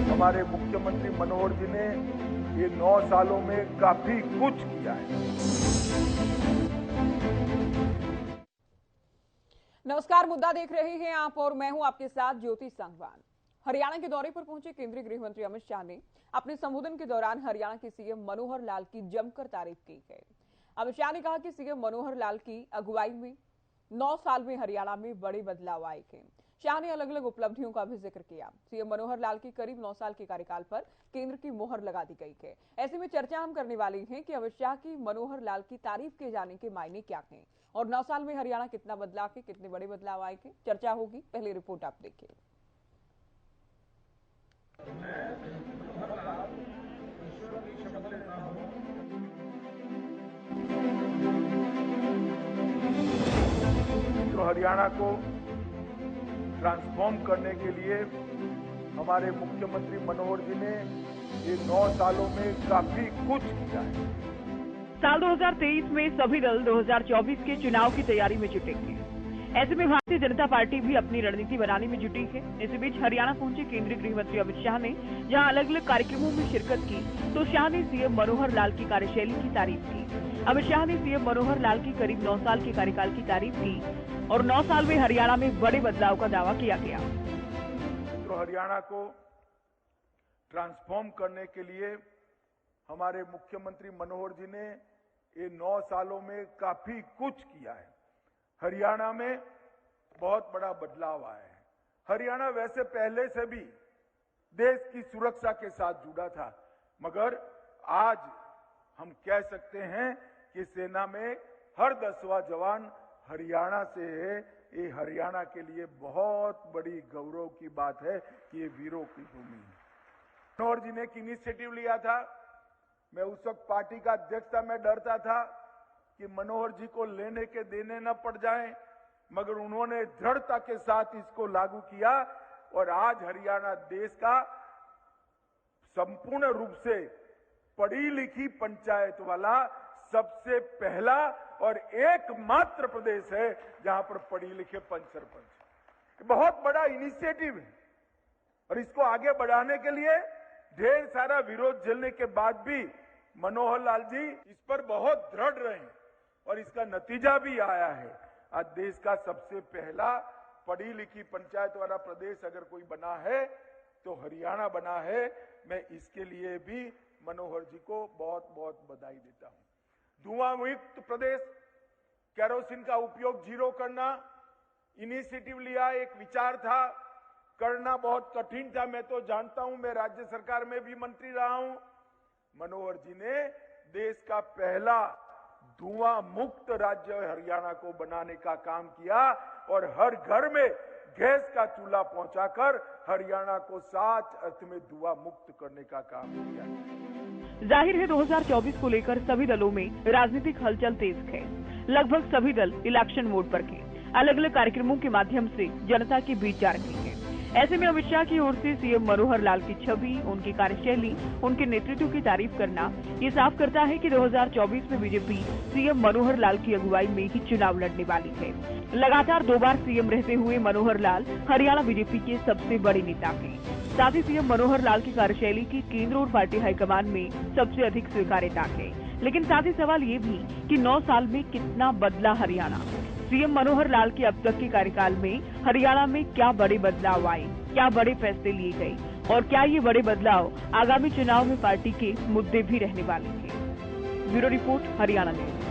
हमारे मुख्यमंत्री मनोहर जी ने ये 9 सालों में काफी कुछ किया है। नमस्कार, मुद्दा देख रहे हैं आप और मैं हूं आपके साथ ज्योति सांगवान। हरियाणा के दौरे पर पहुंचे केंद्रीय गृह मंत्री अमित शाह ने अपने संबोधन के दौरान हरियाणा के सीएम मनोहर लाल की जमकर तारीफ की है। अमित शाह ने कहा कि सीएम मनोहर लाल की अगुवाई में 9 साल में हरियाणा में बड़े बदलाव आए हैं। शाह ने अलग अलग उपलब्धियों का भी जिक्र किया। सीएम मनोहर लाल की करीब 9 साल के कार्यकाल पर केंद्र की मोहर लगा दी गई है। ऐसे में चर्चा हम करने वाली है कि अमित शाह की मनोहर लाल की तारीफ किए जाने के मायने क्या हैं और 9 साल में हरियाणा कितना बदलाव है, कितने बड़े बदलाव आए हैं, चर्चा होगी। पहले रिपोर्ट आप देखिए। तो हरियाणा को ट्रांसफॉर्म करने के लिए हमारे मुख्यमंत्री मनोहर जी ने ये 9 सालों में काफी कुछ किया है। साल 2023 में सभी दल 2024 के चुनाव की तैयारी में जुटेंगे। ऐसे में भारतीय जनता पार्टी भी अपनी रणनीति बनाने में जुटी है। इसी बीच हरियाणा पहुंचे केंद्रीय गृह मंत्री अमित शाह ने जहां अलग अलग कार्यक्रमों में शिरकत की, तो शाह ने सीएम मनोहर लाल की कार्यशैली की तारीफ की। अमित शाह ने सीएम मनोहर लाल की करीब 9 साल के कार्यकाल की तारीफ की और 9 साल में हरियाणा में बड़े बदलाव का दावा किया गया। तो हरियाणा को ट्रांसफॉर्म करने के लिए हमारे मुख्यमंत्री मनोहर जी ने ये 9 सालों में काफी कुछ किया है। हरियाणा में बहुत बड़ा बदलाव आया है। हरियाणा वैसे पहले से भी देश की सुरक्षा के साथ जुड़ा था, मगर आज हम कह सकते हैं कि सेना में हर 10वां जवान हरियाणा से है। ये हरियाणा के लिए बहुत बड़ी गौरव की बात है कि ये वीरों की भूमि है। मनोहर जी ने एक इनिशिएटिव लिया था। मैं उस वक्त पार्टी का अध्यक्ष था। मैं डरता था कि मनोहर जी को लेने के देने न पड़ जाएं, मगर उन्होंने दृढ़ता के साथ इसको लागू किया और आज हरियाणा देश का संपूर्ण रूप से पढ़ी लिखी पंचायत वाला सबसे पहला और एकमात्र प्रदेश है जहां पर पढ़ी लिखे पंच सरपंच। बहुत बड़ा इनिशिएटिव है और इसको आगे बढ़ाने के लिए ढेर सारा विरोध झेलने के बाद भी मनोहर लाल जी इस पर बहुत दृढ़ रहे और इसका नतीजा भी आया है। आज देश का सबसे पहला पढ़ी लिखी पंचायत वाला प्रदेश अगर कोई बना है तो हरियाणा बना है। मैं इसके लिए भी मनोहर जी को बहुत बहुत बधाई देता हूं। धुआं मुक्त प्रदेश, केरोसिन का उपयोग जीरो करना, इनिशिएटिव लिया, एक विचार था, करना बहुत कठिन था। मैं तो जानता हूं, मैं राज्य सरकार में भी मंत्री रहा हूं। मनोहर जी ने देश का पहला धुआं मुक्त राज्य हरियाणा को बनाने का काम किया और हर घर में गैस का चूल्हा पहुंचाकर हरियाणा को सच अर्थ में धुआं मुक्त करने का काम किया। जाहिर है 2024 को लेकर सभी दलों में राजनीतिक हलचल तेज है। लगभग सभी दल इलेक्शन मोड पर हैं। अलग अलग कार्यक्रमों के माध्यम से जनता के बीच जा रहे हैं। ऐसे में अमित शाह की ओर से सीएम मनोहर लाल की छवि, उनकी कार्यशैली, उनके नेतृत्व की तारीफ करना ये साफ करता है कि 2024 में बीजेपी सीएम मनोहर लाल की अगुवाई में ही चुनाव लड़ने वाली है। लगातार 2 बार सीएम रहते हुए मनोहर लाल हरियाणा बीजेपी के सबसे बड़े नेता हैं। साथ ही सीएम मनोहर लाल की कार्यशैली की केंद्र और पार्टी हाईकमान में सबसे अधिक स्वीकार्यता है। लेकिन साथ ही सवाल ये भी कि 9 साल में कितना बदला हरियाणा। सीएम मनोहर लाल के अब तक के कार्यकाल में हरियाणा में क्या बड़े बदलाव आए, क्या बड़े फैसले लिए गए और क्या ये बड़े बदलाव आगामी चुनाव में पार्टी के मुद्दे भी रहने वाले हैं। Bureau report, Haryana news.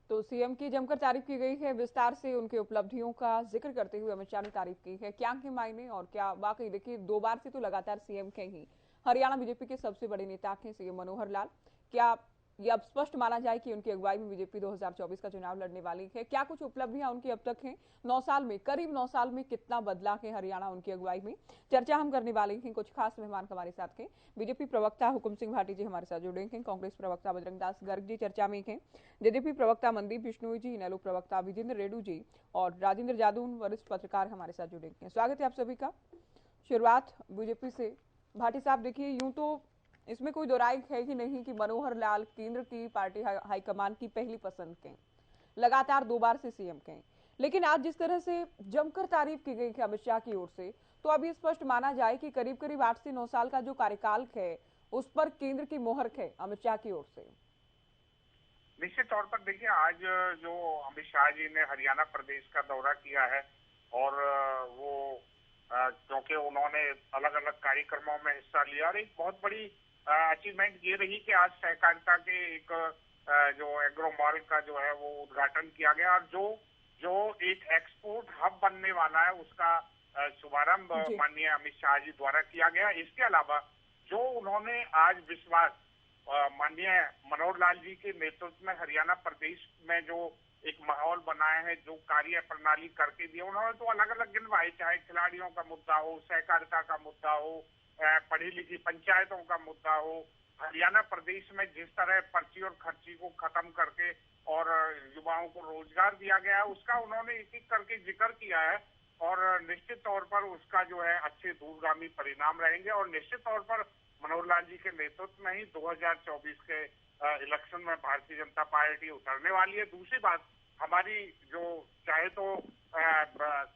तो सीएम की जमकर तारीफ की गई है। विस्तार से उनकी उपलब्धियों का जिक्र करते हुए अमित शाह ने तारीफ की है। क्या के मायने और क्या वाकई, देखिए 2 बार से तो लगातार सीएम के ही हरियाणा बीजेपी के सबसे बड़े नेता हैं सीएम मनोहर लाल। क्या ये अब स्पष्ट माना जाए कि उनकी अगुवाई में बीजेपी 2024 का चुनाव लड़ने वाली है। क्या कुछ उपलब्धियां उनकी अब तक हैं? 9 साल में, करीब 9 साल में कितना बदला है हरियाणा उनकी अगुवाई में? चर्चा हम करने वाले हैं। कुछ खास मेहमान हमारे साथ हैं। बीजेपी प्रवक्ता हुकुम सिंह भाटी जी हमारे साथ जुड़े हैं, कांग्रेस प्रवक्ता बजरंग दास गर्ग जी चर्चा में हैं, जेजेपी प्रवक्ता मनदीप बिश्नोई जी, इनेलो प्रवक्ता विजेंद्र रेड्डी जी और राजेंद्र जादून वरिष्ठ पत्रकार हमारे साथ जुड़े हैं। स्वागत है आप सभी का। शुरुआत बीजेपी से। भाटी साहब, देखिए, यूं तो इसमें कोई दो राय है कि नहीं कि मनोहर लाल केंद्र की पार्टी हाईकमान की पहली पसंद के, लगातार 2 बार से सीएम के, लेकिन आज जिस तरह से जमकर तारीफ की गई है अमित शाह की ओर से, तो अब ये स्पष्ट माना जाए कि करीब करीब 8 से 9 साल का जो कार्यकाल है उस पर केंद्र की मोहर है अमित शाह की ओर से। निश्चित तौर पर देखिए, आज जो अमित शाह जी ने हरियाणा प्रदेश का दौरा किया है और वो क्योंकि उन्होंने अलग अलग कार्यक्रमों में हिस्सा लिया और एक बहुत बड़ी अचीवमेंट ये रही कि आज सहकारिता के एक जो एग्रो मॉल का जो है वो उद्घाटन किया गया और जो एक एक्सपोर्ट हब बनने वाला है उसका शुभारंभ माननीय अमित शाह जी द्वारा किया गया। इसके अलावा जो उन्होंने आज विश्वास माननीय मनोहर लाल जी के नेतृत्व में हरियाणा प्रदेश में जो एक माहौल बनाया है, जो कार्य प्रणाली करके दिया उन्होंने, तो अलग अलग गिनवाए, चाहे खिलाड़ियों का मुद्दा हो, सहकारिता का मुद्दा हो, पढ़ी लिखी पंचायतों का मुद्दा हो, हरियाणा प्रदेश में जिस तरह पर्ची और खर्ची को खत्म करके और युवाओं को रोजगार दिया गया है उसका उन्होंने एक एक करके जिक्र किया है और निश्चित तौर पर उसका जो है अच्छे दूरगामी परिणाम रहेंगे और निश्चित तौर पर मनोहर लाल जी के नेतृत्व में ही 2024 के इलेक्शन में भारतीय जनता पार्टी उतरने वाली है। दूसरी बात, हमारी जो चाहे तो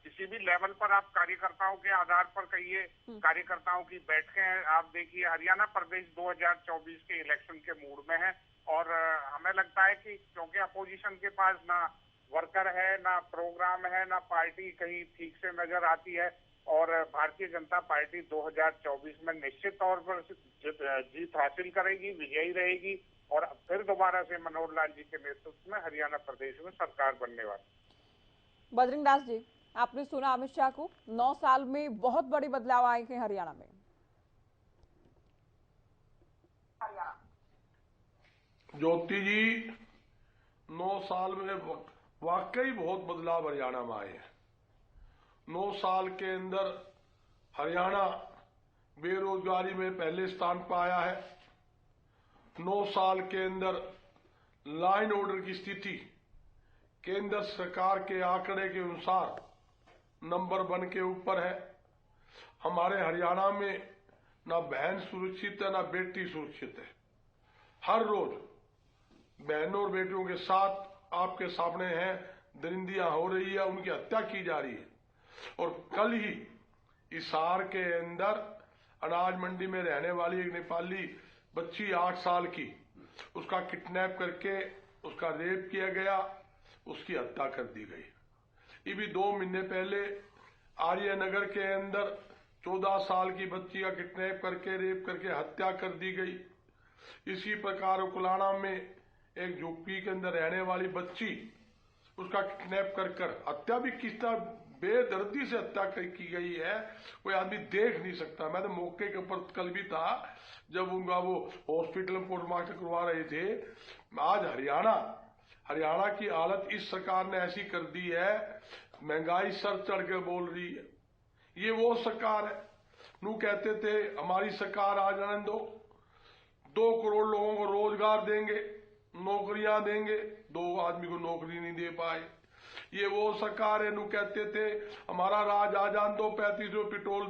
किसी भी लेवल पर आप कार्यकर्ताओं के आधार पर कहिए, कार्यकर्ताओं की बैठकें आप देखिए, हरियाणा प्रदेश 2024 के इलेक्शन के मूड में है और हमें लगता है कि क्योंकि अपोजिशन के पास ना वर्कर है, ना प्रोग्राम है, ना पार्टी कहीं ठीक से नजर आती है और भारतीय जनता पार्टी 2024 में निश्चित तौर पर जीत हासिल करेगी, विजयी रहेगी और फिर दोबारा से मनोहर लाल जी के नेतृत्व में हरियाणा प्रदेश में सरकार बनने वाली। बजरंग दास जी, आपने सुना अमित शाह को, 9 साल में बहुत बड़े बदलाव आए हैं हरियाणा में। ज्योति जी, 9 साल में वाकई बहुत बदलाव हरियाणा में आए हैं। 9 साल के अंदर हरियाणा बेरोजगारी में पहले स्थान पर आया है। 9 साल के अंदर लाइन ऑर्डर की स्थिति केंद्र सरकार के आंकड़े के अनुसार नंबर 1 के ऊपर है। हमारे हरियाणा में ना बहन सुरक्षित है, ना बेटी सुरक्षित है। हर रोज बहनों और बेटियों के साथ आपके सामने हैं, दरिंदियां हो रही है, उनकी हत्या की जा रही है। और कल ही हिसार के अंदर अनाज मंडी में रहने वाली एक नेपाली बच्ची 8 साल की, उसका किडनैप करके उसका रेप किया गया, उसकी हत्या कर दी गई। ये भी 2 महीने पहले आर्यनगर के अंदर 14 साल की बच्ची का किडनैप करके रेप करके हत्या कर दी गई। इसी प्रकार कुलाना में एक झुग्गी के अंदर रहने वाली बच्ची, उसका किडनैप कर हत्या भी किस तरह बेदर्दी से हत्या की गई है, कोई आदमी देख नहीं सकता। मैं तो मौके के ऊपर कल भी था जब उनका वो हॉस्पिटल में पोस्टमार्टम करवा रहे थे। आज हरियाणा की हालत इस सरकार ने ऐसी कर दी है, महंगाई सर चढ़ के बोल रही है। ये वो सरकार है, नू कहते थे हमारी सरकार आ जाने दो, 2 करोड़ लोगों को रोजगार देंगे, नौकरियां देंगे, 2 आदमी को नौकरी नहीं दे पाए। ये वो सरकार है, नू कहते थे हमारा राज आ जान दो, 35 रुपये पेट्रोल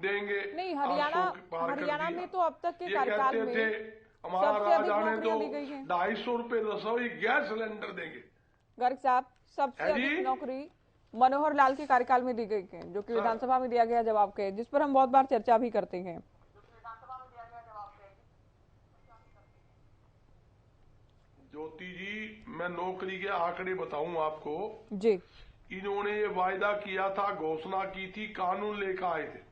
देंगे। नहीं, हरियाणा में तो अब तक के कार्यकाल में थे हमारा राज आने दो, 250 रुपये रसोई गैस सिलेंडर देंगे। गर्ग साहब, सबसे अधिक नौकरी मनोहर लाल के कार्यकाल में दी गई है, जो कि विधानसभा में दिया गया जवाब के, जिस पर हम बहुत बार चर्चा भी करते हैं। ज्योति जी, मैं नौकरी के आंकड़े बताऊं आपको जी। इन्होंने ये वायदा किया था, घोषणा की थी, कानून लेकर आए थे,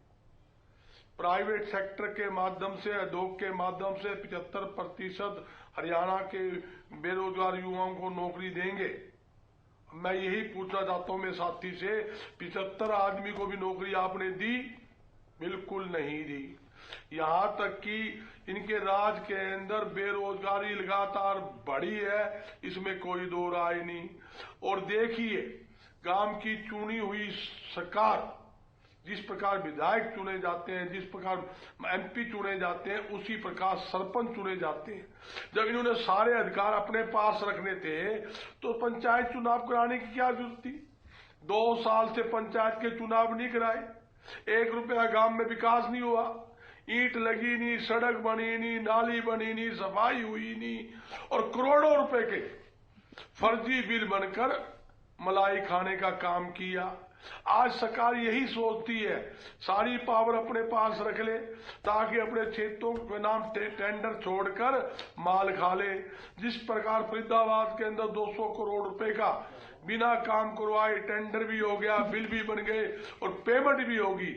प्राइवेट सेक्टर के माध्यम से, उद्योग के माध्यम से 75% हरियाणा के बेरोजगार युवाओं को नौकरी देंगे। मैं यही पूछना चाहता हूं मेरे साथी से, 75 आदमी को भी नौकरी आपने दी? बिल्कुल नहीं दी। यहाँ तक कि इनके राज के अंदर बेरोजगारी लगातार बढ़ी है, इसमें कोई दो राय नहीं। और देखिए, गांव की चुनी हुई सरकार, जिस प्रकार विधायक चुने जाते हैं, जिस प्रकार एमपी चुने जाते हैं, उसी प्रकार सरपंच चुने जाते हैं। जब इन्होंने सारे अधिकार अपने पास रखने थे तो पंचायत चुनाव कराने की क्या जरूरत थी? 2 साल से पंचायत के चुनाव नहीं कराए, 1 रुपया गांव में विकास नहीं हुआ, ईंट लगी नहीं, सड़क बनी नहीं, नाली बनी नहीं, सफाई हुई नहीं, और करोड़ों रुपए के फर्जी बिल बनकर मलाई खाने का काम किया। आज सरकार यही सोचती है सारी पावर अपने पास रख ले ताकि अपने क्षेत्रों के नाम टेंडर छोड़कर माल खा ले। जिस प्रकार फरीदाबाद के अंदर 200 करोड़ रुपए का बिना काम करवाए टेंडर भी हो गया, बिल भी बन गए और पेमेंट भी होगी,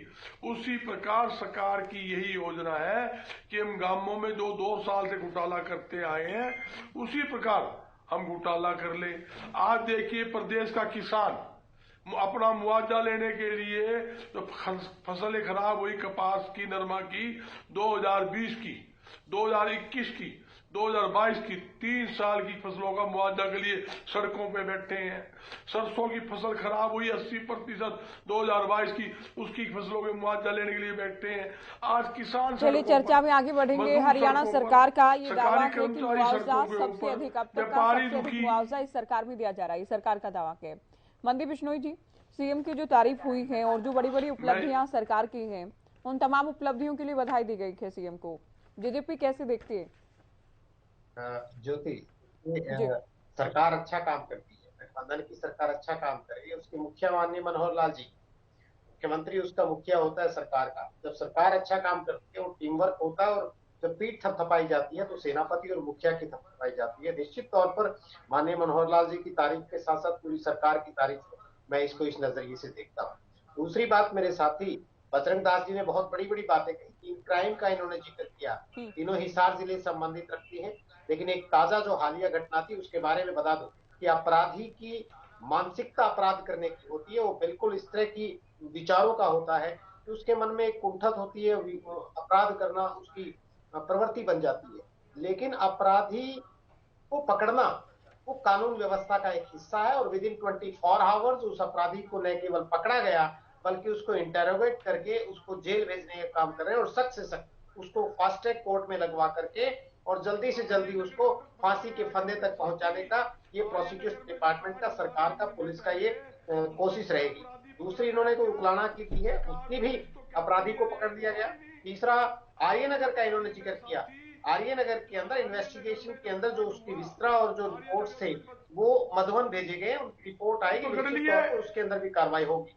उसी प्रकार सरकार की यही योजना है कि हम गांवों में जो 2 साल से घोटाला करते आए हैं उसी प्रकार हम घोटाला कर ले। आज देखिए, प्रदेश का किसान अपना मुआवजा लेने के लिए तो फसलें खराब हुई, कपास की, नरमा की, 2020 की, 2021 की, 2022 की, 3 साल की फसलों का मुआवजा के लिए सड़कों पे बैठे हैं। सरसों की फसल खराब हुई 80% 2022 की, उसकी फसलों के मुआवजा लेने के लिए बैठे हैं। आज किसान, चलिए चर्चा में आगे बढ़ेंगे। हरियाणा सरकार का ये दावा है कि मुआवजा सबसे अधिक, अब तक का सबसे अधिक मुआवजा इस सरकार में दिया जा रहा है, इस सरकार का दावा है। मनदीप बिश्नोई जी, सीएम की जो तारीफ हुई है और जो बड़ी बड़ी उपलब्धियां सरकार की हैं, उन तमाम उपलब्धियों के लिए बधाई दी गई है सीएम को, जेजेपी कैसे देखती है? ज्योति, सरकार अच्छा काम करती है, गठबंधन की सरकार अच्छा काम कर रही है। उसके मुखिया माननीय मनोहर लाल जी, मुख्यमंत्री उसका मुखिया होता है सरकार का। जब सरकार अच्छा काम करती है, वो टीम वर्क होता है, और जब पीठ थपथपाई जाती है तो सेनापति और मुखिया की थपथपाई जाती है। निश्चित तौर पर माननीय मनोहर लाल जी की तारीफ के साथ साथ पूरी सरकार की तारीफ, मैं इसको इस नजरिए से देखता हूँ। दूसरी बात, मेरे साथी बजरंग दास जी ने बहुत बड़ी बड़ी बातें कही। 3 क्राइम का इन्होंने जिक्र किया, तीनों हिसार जिले से संबंधित रखती है। लेकिन एक ताजा जो हालिया घटना थी उसके बारे में बता दो कि अपराधी की मानसिकता अपराध करने की होती है, वो बिल्कुल इस तरह की विचारों का होता है कि उसके मन में एक कुंठत होती है, अपराध करना उसकी प्रवृत्ति बन जाती है। लेकिन अपराधी को पकड़ना वो कानून व्यवस्था का एक हिस्सा है, और विदिन 24 आवर्स उस अपराधी को न केवल पकड़ा गया बल्कि उसको इंटेरोगेट करके उसको जेल भेजने का काम कर रहे हैं, और सख्त से सख्त उसको फास्ट ट्रैक कोर्ट में लगवा करके और जल्दी से जल्दी उसको फांसी के फंदे तक पहुंचाने का ये प्रोसिक्यूशन डिपार्टमेंट का, सरकार का, पुलिस का ये कोशिश रहेगी। दूसरी, इन्होंने कोई उकलाना की थी है, उसकी भी अपराधी को पकड़ लिया गया। तीसरा, आर्यनगर का इन्होंने जिक्र किया। आर्यनगर के अंदर इन्वेस्टिगेशन के अंदर जो उसकी विस्तृत और जो रिपोर्ट्स थे वो मधुबन भेजे गए, उनकी रिपोर्ट आएगी, निश्चित तौर पर उसके अंदर भी कार्रवाई होगी।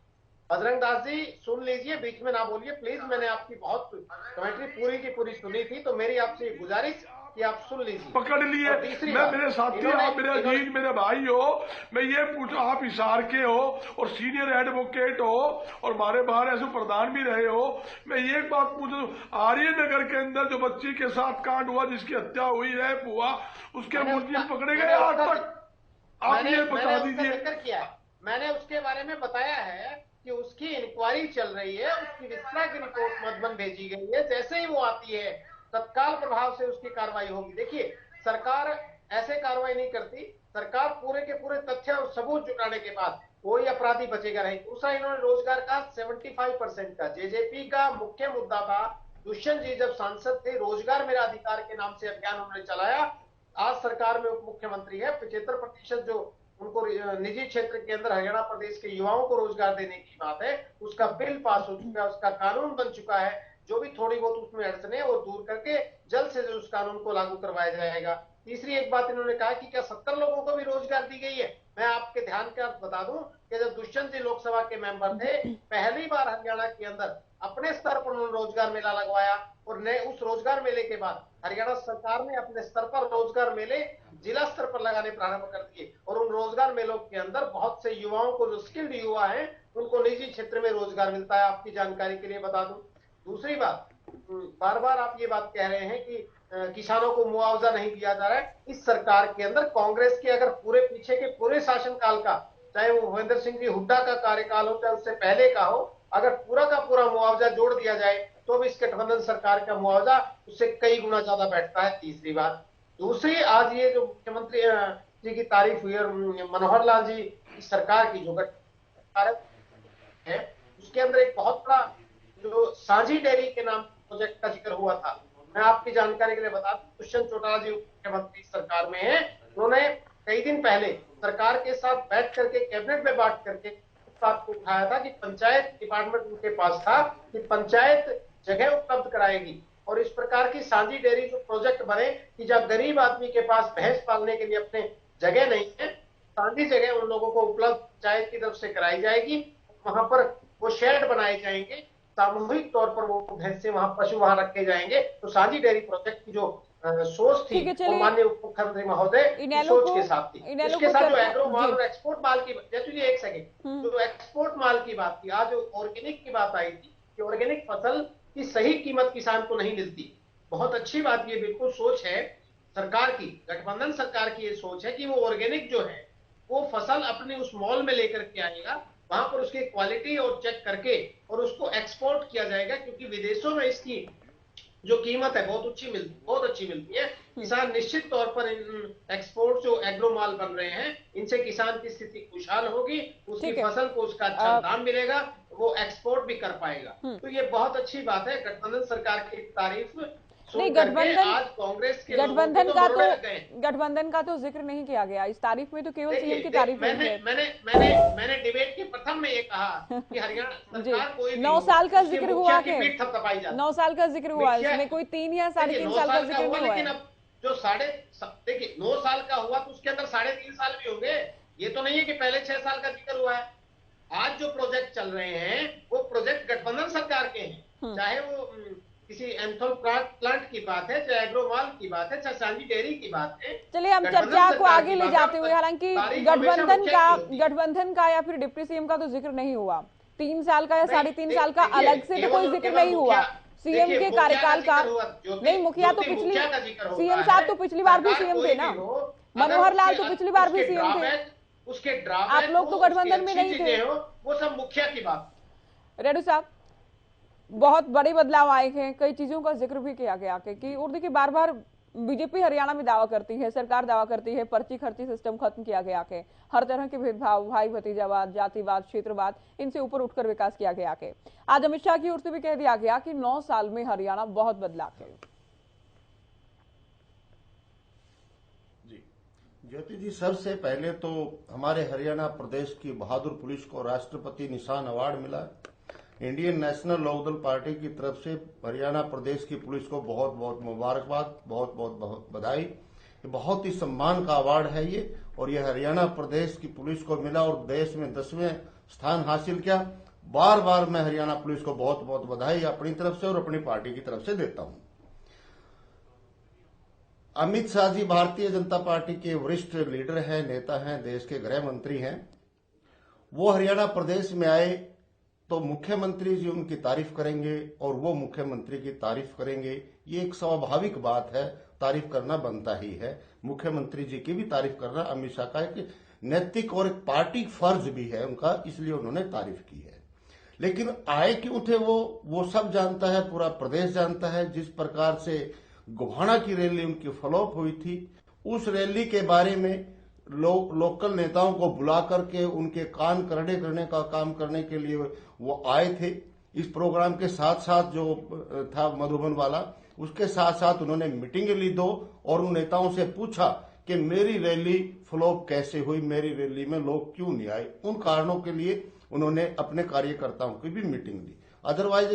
बजरंग दास जी सुन लीजिए, बीच में ना बोलिए प्लीज। मैंने आपकी बहुत कमेंट्री पूरी की पूरी सुनी थी, तो मेरी आपसे गुजारिश कि आप सुन लीजिए। पकड़ लिए। मैं, मेरे साथी, आप मेरे अजीज, मेरे भाई हो, मैं ये पूछूं, आप हिसार के हो और सीनियर एडवोकेट हो और हमारे बाहर ऐसे प्रधान भी रहे हो, मैं ये बात पूछूं, आर्यनगर के अंदर जो बच्ची के साथ कांड हुआ, जिसकी हत्या हुई, रेप हुआ, उसके मुलजिम पकड़े गए आज तक? आप ये बता दीजिए। मैंने उसके बारे में बताया है कि उसकी इंक्वायरी चल रही है, उसकी विस्तृत की रिपोर्ट मधुबन भेजी गई है, जैसे ही वो आती है तत्काल प्रभाव से उसकी कार्रवाई होगी। देखिए, सरकार ऐसे कार्रवाई नहीं करती, सरकार पूरे के पूरे तथ्य और सबूत जुटाने के बाद कोई अपराधी बचेगा नहीं। दूसरा, इन्होंने रोजगार का 75% का जेजेपी का मुख्य मुद्दा था। दुष्यंत जी जब सांसद थे, रोजगार मेरा अधिकार के नाम से अभियान उन्होंने चलाया। आज सरकार में उप मुख्यमंत्री है, 75% जो उनको निजी क्षेत्र के अंदर हरियाणा प्रदेश के युवाओं को रोजगार देने की बात है, उसका बिल पास हो चुका है, उसका कानून बन चुका है। जो भी थोड़ी बहुत उसमें अड़चने वो दूर करके जल्द से जल्द उस कानून को लागू करवाया जाएगा। तीसरी एक बात इन्होंने कहा कि क्या 70 लोगों को भी रोजगार दी गई है। मैं आपके ध्यान के अर्थ बता दूं कि जब दुष्यंत जी लोकसभा के मेंबर थे, पहली बार हरियाणा के अंदर अपने स्तर पर उन्होंने रोजगार मेला लगवाया, और नए उस रोजगार मेले के बाद हरियाणा सरकार ने अपने स्तर पर रोजगार मेले जिला स्तर पर लगाने प्रारंभ कर दिए, और उन रोजगार मेलों के अंदर बहुत से युवाओं को, जो स्किल्ड युवा हैं, उनको निजी क्षेत्र में रोजगार मिलता है। आपकी जानकारी के लिए बता दूं। दूसरी बात, बार बार आप ये बात कह रहे हैं कि किसानों को मुआवजा नहीं दिया जा रहा है। इस सरकार के अंदर कांग्रेस के अगर पूरे पीछे के पूरे शासनकाल का, चाहे वो भूपेंद्र सिंह जी हुड्डा का कार्यकाल हो, चाहे उससे पहले का हो, अगर पूरा का पूरा मुआवजा जोड़ दिया जाए तो भी इस गठबंधन सरकार का मुआवजा उससे कई गुना ज्यादा बैठता है। तीसरी बात, दूसरी, आज ये जो मुख्यमंत्री जी की तारीफ हुई और मनोहर लाल जी की सरकार की जो गठबंधन है उसके अंदर एक बहुत बड़ा जो सांझी डेयरी के नाम प्रोजेक्ट का जिक्र हुआ था। मैं आपकी जानकारी के लिए बता दूं, दुष्यंत चौटाला जी मुख्यमंत्री सरकार में है, उन्होंने कई दिन पहले सरकार के साथ बैठ करके कैबिनेट में बात करके इस बात को उठाया था कि पंचायत डिपार्टमेंट उनके पास था कि पंचायत जगह उपलब्ध कराएगी और इस प्रकार की सांझी डेयरी जो प्रोजेक्ट बने कि जब गरीब आदमी के पास भैंस पालने के लिए अपने जगह नहीं है, सांझी जगह उन लोगों को उपलब्ध पंचायत की तरफ से कराई जाएगी। वहां पर वो शेड बनाए जाएंगे, सामूहिक तौर पर वो भैंसे वहां पशु वहां रखे जाएंगे। तो सांझी डेयरी प्रोजेक्ट की जो सोच थी वो माननीय उप मुख्यमंत्री महोदय की सोच के साथ थी। इसके साथ जो एग्रो माल और एक्सपोर्ट माल की, जैसे एक सेकेंड, जो एक्सपोर्ट माल की बात थी, आज जो ऑर्गेनिक की बात आई थी कि ऑर्गेनिक फसल की सही कीमत किसान को नहीं मिलती। बहुत अच्छी बात, ये बिल्कुल सोच है सरकार की, गठबंधन सरकार की ये सोच है कि वो ऑर्गेनिक जो है वो फसल अपने उस मॉल में लेकर के आएगा, वहां पर उसकी क्वालिटी और चेक करके और उसको एक्सपोर्ट किया जाएगा, क्योंकि विदेशों में इसकी जो कीमत है बहुत अच्छी मिलती है। किसान निश्चित तौर पर इन एक्सपोर्ट जो एग्रो माल बन रहे हैं इनसे किसान की स्थिति खुशहाल होगी, उसकी फसल को उसका अच्छा दाम मिलेगा, वो एक्सपोर्ट भी कर पाएगा। तो ये बहुत अच्छी बात है, गठबंधन सरकार की तारीफ नहीं। आज कांग्रेस के गठबंधन का तो जिक्र नहीं किया गया इस तारीफ में, तो केवल सीएम की तारीफ हुई है। मैंने डिबेट के प्रथम में ये कहा कि हरियाणा सरकार कोई 9 साल का जिक्र हुआ है, 9 साल का जिक्र हुआ है, इसमें कोई 3 या 3.5 साल का जिक्र नहीं हुआ है। अब जो देखिए 9 साल का हुआ तो उसके अंदर 3.5 साल भी होंगे। ये तो नहीं है कि पहले 6 साल का जिक्र हुआ है। आज जो प्रोजेक्ट चल रहे हैं वो प्रोजेक्ट गठबंधन सरकार के हैं, चाहे वो किसी एंथल प्लांट की बात है, चाहे एग्रोमाल की बात है, चाहे सांझी डेयरी की बात है। चलिए हम चर्चा को आगे ले जाते हुए, हालांकि गठबंधन का या फिर डिप्टी सीएम का तो जिक्र नहीं हुआ, 3 साल का या 3.5 साल का अलग से तो कोई जिक्र नहीं हुआ। सीएम के कार्यकाल का नहीं, मुखिया तो सीएम साहब तो पिछली बार भी सीएम थे ना, मनोहर लाल तो पिछली बार भी सीएम थे, उसके आप लोग तो गठबंधन में नहीं थे, वो सब मुखिया की बात। रेड्डी साहब, बहुत बड़े बदलाव आए हैं, कई चीजों का जिक्र भी किया गया कि और देखिए बार बार बीजेपी हरियाणा में दावा करती है, सरकार दावा करती है पर्ची खर्ची सिस्टम खत्म किया गया है, हर तरह के भेदभाव, भाई भतीजावाद, जातिवाद, क्षेत्रवाद, इनसे ऊपर उठकर विकास किया गया है। आज अमित शाह की ओर से भी कह दिया गया कि 9 साल में हरियाणा बहुत बदला है। ज्योति जी, सबसे पहले तो हमारे हरियाणा प्रदेश की बहादुर पुलिस को राष्ट्रपति निशान अवार्ड मिला। इंडियन नेशनल लोकदल पार्टी की तरफ से हरियाणा प्रदेश की पुलिस को बहुत बहुत मुबारकबाद, बहुत बहुत बधाई। ये बहुत ही सम्मान का अवार्ड है ये, और ये हरियाणा प्रदेश की पुलिस को मिला और देश में 10वें स्थान हासिल किया। बार बार मैं हरियाणा पुलिस को बहुत बहुत बधाई अपनी तरफ से और अपनी पार्टी की तरफ से देता हूं। अमित शाह जी भारतीय जनता पार्टी के वरिष्ठ लीडर हैं, नेता हैं, देश के गृह मंत्री हैं। वो हरियाणा प्रदेश में आए तो मुख्यमंत्री जी उनकी तारीफ करेंगे और वो मुख्यमंत्री की तारीफ करेंगे, ये एक स्वाभाविक बात है, तारीफ करना बनता ही है। मुख्यमंत्री जी की भी तारीफ करना अमित शाह का एक नैतिक और एक पार्टी फर्ज भी है उनका, इसलिए उन्होंने तारीफ की है। लेकिन आए क्यों थे वो सब जानता है, पूरा प्रदेश जानता है। जिस प्रकार से गोहाना की रैली उनकी फ्लॉप हुई थी, उस रैली के बारे में लोकल नेताओं को बुला करके उनके कान करड़े करने का काम करने के लिए वो आए थे। इस प्रोग्राम के साथ साथ जो था मधुबन वाला, उसके साथ साथ उन्होंने मीटिंग ली 2 और उन नेताओं से पूछा कि मेरी रैली फ्लॉप कैसे हुई, मेरी रैली में लोग क्यों नहीं आए। उन कारणों के लिए उन्होंने अपने कार्यकर्ताओं की भी मीटिंग ली। अदरवाइज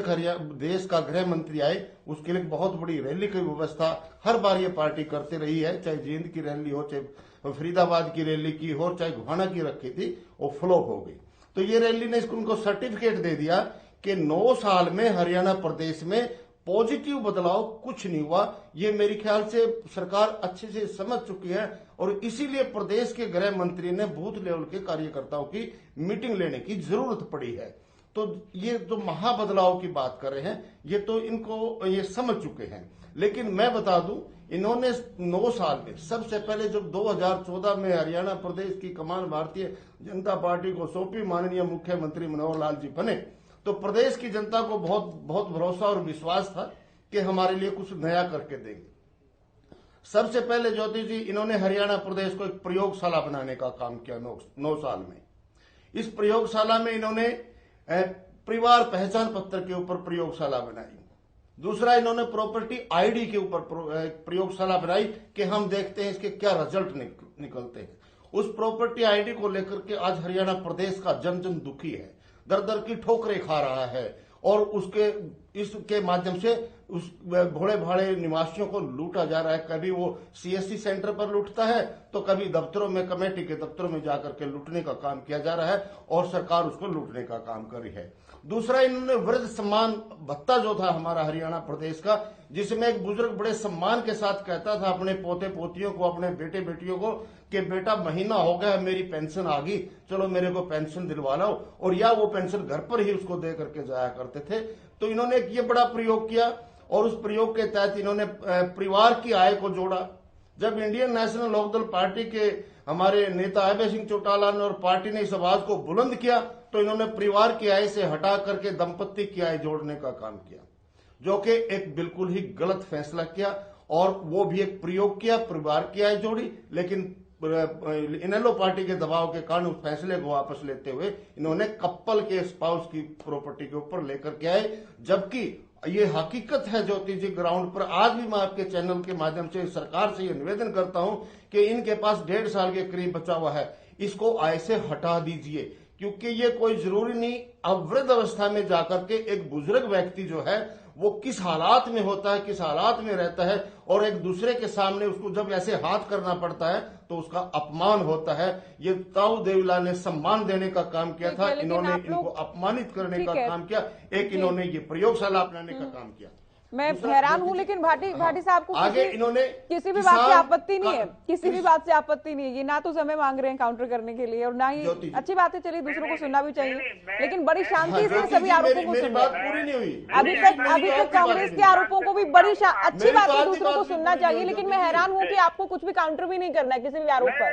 देश का गृह मंत्री आए, उसके लिए बहुत बड़ी रैली की व्यवस्था हर बार ये पार्टी करते रही है, चाहे जींद की रैली हो, चाहे फरीदाबाद की रैली की हो, चाहे गोहाना की रखी थी, वो फ्लॉप हो गई। तो ये रैली ने उनको सर्टिफिकेट दे दिया कि 9 साल में हरियाणा प्रदेश में पॉजिटिव बदलाव कुछ नहीं हुआ। ये मेरे ख्याल से सरकार अच्छे से समझ चुकी है और इसीलिए प्रदेश के गृह मंत्री ने बूथ लेवल के कार्यकर्ताओं की मीटिंग लेने की जरूरत पड़ी है। तो ये जो महाबदलाव की बात कर रहे हैं, ये तो इनको ये समझ चुके हैं। लेकिन मैं बता दूं, इन्होंने 9 साल में सबसे पहले जब 2014 में हरियाणा प्रदेश की कमान भारतीय जनता पार्टी को सौंपी, माननीय मुख्यमंत्री मनोहर लाल जी बने, तो प्रदेश की जनता को बहुत बहुत भरोसा और विश्वास था कि हमारे लिए कुछ नया करके देंगे। सबसे पहले ज्योति जी, इन्होंने हरियाणा प्रदेश को एक प्रयोगशाला बनाने का काम किया 9 साल में। इस प्रयोगशाला में इन्होंने परिवार पहचान पत्र के ऊपर प्रयोगशाला बनाई। दूसरा, इन्होंने प्रॉपर्टी आईडी के ऊपर प्रयोगशाला बनाई कि हम देखते हैं इसके क्या रिजल्ट निकलते हैं। उस प्रॉपर्टी आईडी को लेकर के आज हरियाणा प्रदेश का जन जन दुखी है, दर दर की ठोकरें खा रहा है और इसके माध्यम से उस भोले भाले निवासियों को लूटा जा रहा है। कभी वो सीएससी सेंटर पर लूटता है तो कभी दफ्तरों में, कमेटी के दफ्तरों में जाकर के लूटने का काम किया जा रहा है और सरकार उसको लूटने का काम कर रही है। दूसरा, इन्होंने वृद्ध सम्मान भत्ता जो था हमारा हरियाणा प्रदेश का, जिसमें एक बुजुर्ग बड़े सम्मान के साथ कहता था अपने पोते पोतियों को, अपने बेटे बेटियों को कि बेटा महीना हो गया मेरी पेंशन आ गई, चलो मेरे को पेंशन दिलवा लो, और या वो पेंशन घर पर ही उसको दे करके जाया करते थे। तो इन्होंने एक ये बड़ा प्रयोग किया और उस प्रयोग के तहत इन्होंने परिवार की आय को जोड़ा। जब इंडियन नेशनल लोकदल पार्टी के हमारे नेता अभय सिंह चौटाला ने और पार्टी ने इस आवाज को बुलंद किया तो इन्होंने परिवार की आय से हटा करके दंपत्ति की आय जोड़ने का काम किया, जो कि एक बिल्कुल ही गलत फैसला किया और वो भी एक प्रयोग किया, परिवार की आय जोड़ी, लेकिन इनेलो पार्टी के दबाव के कारण उस फैसले को वापस लेते हुए इन्होंने कपल के स्पाउस की प्रॉपर्टी के ऊपर लेकर के आए। जबकि ये हकीकत है ज्योति जी, ग्राउंड पर आज भी मैं आपके चैनल के माध्यम से सरकार से ये निवेदन करता हूं कि इनके पास 1.5 साल के करीब बचा हुआ है, इसको आय से हटा दीजिए, क्योंकि ये कोई जरूरी नहीं। अब वृद्ध अवस्था में जाकर के एक बुजुर्ग व्यक्ति जो है वो किस हालात में होता है, किस हालात में रहता है, और एक दूसरे के सामने उसको जब ऐसे हाथ करना पड़ता है तो उसका अपमान होता है। ये ताऊ देवीलाल ने सम्मान देने का काम किया था, इन्होंने इनको अपमानित करने का काम किया। एक इन्होंने ये प्रयोगशाला अपनाने का काम किया। मैं हैरान हूं, लेकिन भाटी साहब को आगे इन्होंने किसी भी बात से आपत्ति नहीं है, किसी भी बात से आपत्ति नहीं है। ये ना तो समय मांग रहे हैं काउंटर करने के लिए और ना ही अच्छी बात है, चलिए दूसरों को सुनना भी चाहिए, लेकिन बड़ी शांति से सभी आरोपों को सुन रहे हैं। अभी तक कांग्रेस के आरोपों को भी बड़ी अच्छी बात है, दूसरों को सुनना चाहिए, लेकिन मैं हैरान हूँ कि आपको कुछ भी काउंटर भी नहीं करना है किसी भी आरोप पर।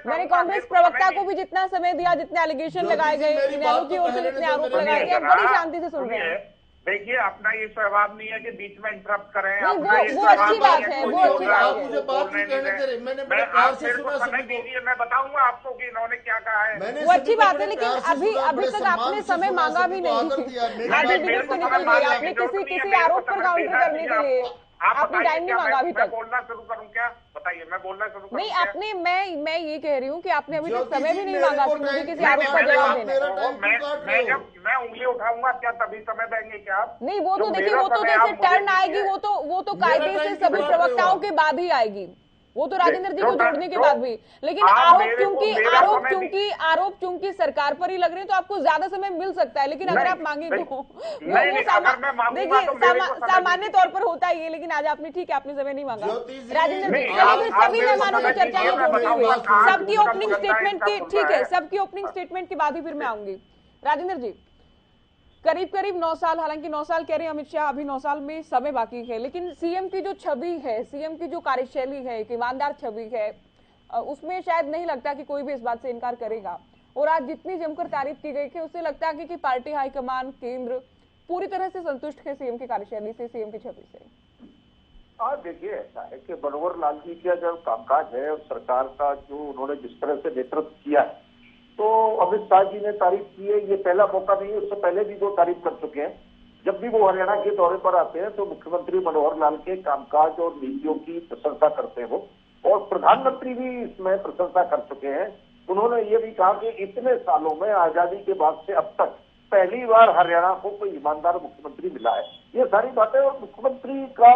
मैंने कांग्रेस प्रवक्ता को भी जितना समय दिया, जितने एलिगेशन लगाए गए, इनेलो की ओर से जितने आरोप लगाए गए, बड़ी शांति से सुन रहे हैं। देखिए, अपना ये स्वभाव नहीं है कि बीच में इंटरप्ट करें। वो अच्छी बात है, वो अच्छी बात है। मुझे बात नहीं कहने दे रहे, मैंने बड़े प्यार से सुना सभी को। मैं बताऊंगा आपको कि इन्होंने क्या कहा है। वो अच्छी बात है, लेकिन अभी तक आपने समय मांगा भी नहीं। आपने निकल गए, आपने किसी आरोप पर काउंटर करने के लिए आपने टाइम नहीं मांगा अभी तक। बोलना शुरू करूं क्या? बताइए, मैं बोलना शुरू करूं? नहीं, आपने मैं ये कह रही हूँ कि आपने अभी तक समय भी नहीं मांगा कि मुझे किसी आरोप का जवाब देना। मैं उंगली उठाऊंगा क्या तभी समय देंगे क्या आप? नहीं, वो तो देखिए, वो तो जैसे टर्न आएगी वो तो कायदे से सभी प्रवक्ताओं के बाद ही आएगी, वो तो राजेंद्र जी को जोड़ने के बाद भी। लेकिन आरोप चूंकि सरकार पर ही लग रहे हैं तो आपको ज्यादा समय मिल सकता है, लेकिन अगर आप मांगे तो देखिए सामान्य तौर पर होता ही है, लेकिन आज आपने ठीक है, आपने समय नहीं मांगा। राजेंद्र जी सभी मेहमानों को चर्चा में जोड़ते हुए सबकी ओपनिंग स्टेटमेंट की, ठीक है, सबकी ओपनिंग स्टेटमेंट के बाद ही फिर मैं आऊंगी। राजेंद्र जी, करीब 9 साल, हालांकि 9 साल कह रहे हैं अमित शाह, अभी 9 साल में समय बाकी है, लेकिन सीएम की जो छवि है, सीएम की जो कार्यशैली है, एक ईमानदार छवि है, उसमें शायद नहीं लगता कि कोई भी इस बात से इनकार करेगा। और आज जितनी जमकर तारीफ की गई थी उससे लगता है कि पार्टी हाईकमान, केंद्र पूरी तरह से संतुष्ट है सीएम की कार्यशैली से, सीएम की छवि से। आज देखिए, ऐसा है कि मनोहर लाल जी का जो कामकाज है और सरकार का जो उन्होंने जिस तरह से नेतृत्व किया है, तो अमित शाह जी ने तारीफ की है। ये पहला मौका नहीं है, उससे पहले भी वो तारीफ कर चुके हैं। जब भी वो हरियाणा के दौरे पर आते हैं तो मुख्यमंत्री मनोहर लाल के कामकाज और नीतियों की प्रशंसा करते हो, और प्रधानमंत्री भी इसमें प्रशंसा कर चुके हैं। उन्होंने ये भी कहा कि इतने सालों में, आजादी के बाद से अब तक पहली बार हरियाणा को कोई ईमानदार मुख्यमंत्री मिला है। ये सारी बातें, और मुख्यमंत्री का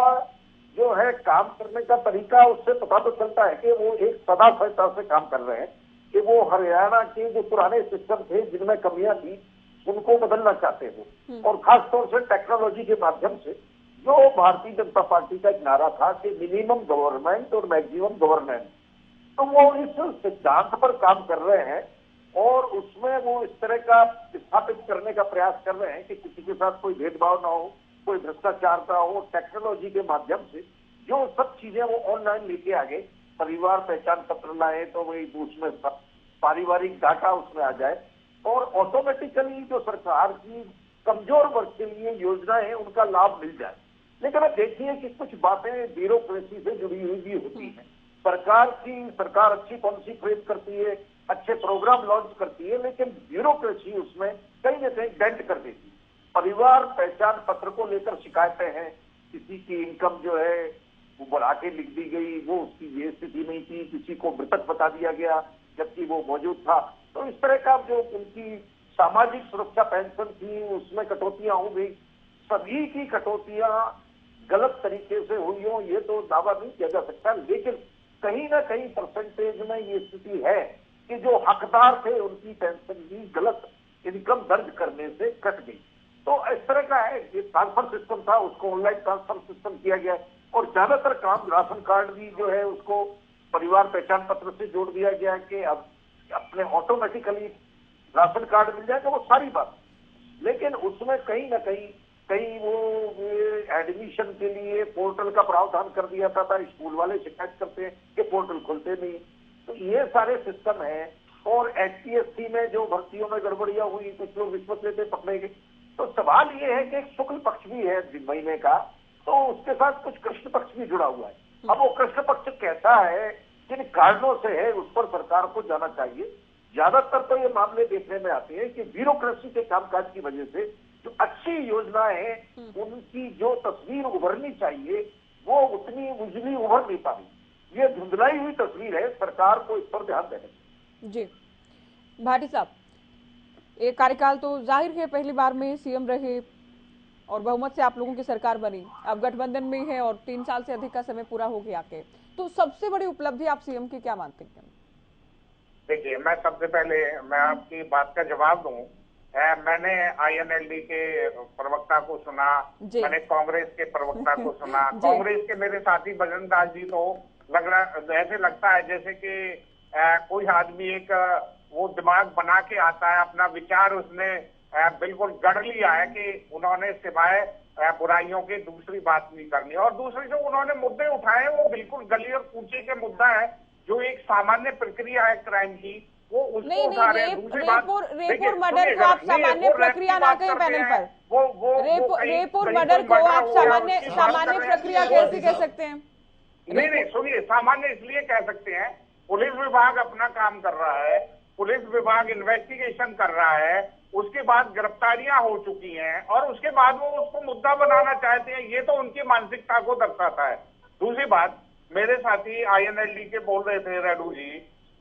जो है काम करने का तरीका, उससे पता तो चलता है कि वो एक सदाफता से काम कर रहे हैं कि वो हरियाणा के जो पुराने सिस्टम थे जिनमें कमियां थी उनको बदलना चाहते हो, और खासतौर से टेक्नोलॉजी के माध्यम से। जो भारतीय जनता पार्टी का एक नारा था कि मिनिमम गवर्नमेंट और मैक्सिमम गवर्नेंस, तो वो इस सिद्धांत पर काम कर रहे हैं और उसमें वो इस तरह का स्थापित करने का प्रयास कर रहे हैं कि किसी के साथ कोई भेदभाव ना हो, कोई भ्रष्टाचार ना हो। टेक्नोलॉजी के माध्यम से जो सब चीजें वो ऑनलाइन लेके आ गए, परिवार पहचान पत्र लाए तो वही उसमें पारिवारिक डाटा उसमें आ जाए, और ऑटोमेटिकली जो सरकार की कमजोर वर्ग के लिए योजनाएं हैं उनका लाभ मिल जाए। लेकिन अब देखिए कि कुछ बातें ब्यूरोक्रेसी से जुड़ी हुई भी होती हैं। सरकार अच्छी पॉलिसी फ्रेम करती है, अच्छे प्रोग्राम लॉन्च करती है, लेकिन ब्यूरोक्रेसी उसमें कहीं न कहीं डेंट कर देती है। परिवार पहचान पत्र को लेकर शिकायतें हैं, किसी की इनकम जो है वो बढ़ा के लिख दी गई, वो उसकी ये स्थिति नहीं थी, किसी को मृतक बता दिया गया जबकि वो मौजूद था। तो इस तरह का जो उनकी सामाजिक सुरक्षा पेंशन थी उसमें कटौतियां हो गई। सभी की कटौतियां गलत तरीके से हुई हो ये तो दावा नहीं किया जा सकता, लेकिन कहीं ना कहीं परसेंटेज में ये स्थिति है कि जो हकदार थे उनकी पेंशन भी गलत इनकम दर्ज करने से कट गई। तो इस तरह का है, ये ट्रांसफर सिस्टम था उसको ऑनलाइन ट्रांसफर सिस्टम किया गया है और ज्यादातर काम राशन कार्ड भी जो है उसको परिवार पहचान पत्र से जोड़ दिया गया है कि अब अपने ऑटोमेटिकली राशन कार्ड मिल जाएगा, वो सारी बात। लेकिन उसमें कहीं ना कहीं वो एडमिशन के लिए पोर्टल का प्रावधान कर दिया था। स्कूल वाले शिकायत करते हैं कि पोर्टल खुलते नहीं। तो ये सारे सिस्टम है। और एचपीएससी में जो भर्तियों में गड़बड़ियां हुई, कुछ लोग रिश्वत लेते पकड़े गए। तो सवाल ये है कि एक शुक्ल पक्ष भी है महीने का, तो उसके साथ कुछ कृष्ण पक्ष भी जुड़ा हुआ है। अब वो कृष्ण पक्ष कैसा है, किन कारणों से है, उस पर सरकार को जाना चाहिए। ज्यादातर तो ये मामले देखने में आते हैं कि ब्यूरोक्रेसी के कामकाज की वजह से जो अच्छी योजनाएं हैं उनकी जो तस्वीर उभरनी चाहिए वो उतनी उजली उभर नहीं पा रही। ये धुंधलाई हुई तस्वीर है, सरकार को इस पर ध्यान देना चाहिए। जी भाटी साहब, एक कार्यकाल तो जाहिर है पहली बार में सीएम रहे और बहुमत से आप लोगों की सरकार बनी, अब गठबंधन में है और 3 साल से अधिक का समय पूरा हो गया के, तो सबसे बड़ी उपलब्धि आप सीएम की क्या मानते हैं? देखिए, मैं सबसे पहले मैं आपकी बात का जवाब दूं। मैंने आईएनएलडी के प्रवक्ता को सुना, मैंने कांग्रेस के प्रवक्ता को सुना। कांग्रेस के मेरे साथी बजरंग दास जी तो ऐसे लगता है जैसे कि कोई आदमी एक वो दिमाग बना के आता है, अपना विचार उसने बिल्कुल गढ़ लिया है कि उन्होंने सिवाय बुराइयों के दूसरी बात नहीं करनी। और दूसरी जो उन्होंने मुद्दे उठाए वो बिल्कुल गली और कूचे के मुद्दा है, जो एक सामान्य प्रक्रिया है क्राइम की, वो उसको उठा रहे हैं। दूसरी बात, रेपुर मर्डर को आप सामान्य प्रक्रिया ना कहें पैनल पर, रेपुर मर्डर को आप सामान्य प्रक्रिया कैसे कह सकते हैं? नहीं, सुनिए, सामान्य इसलिए कह सकते हैं, पुलिस विभाग अपना काम कर रहा है, पुलिस विभाग इन्वेस्टिगेशन कर रहा है, उसके बाद गिरफ्तारियां हो चुकी हैं और उसके बाद वो उसको मुद्दा बनाना चाहते हैं। ये तो उनकी मानसिकता को दर्शाता है। दूसरी बात, मेरे साथी आईएनएलडी के बोल रहे थे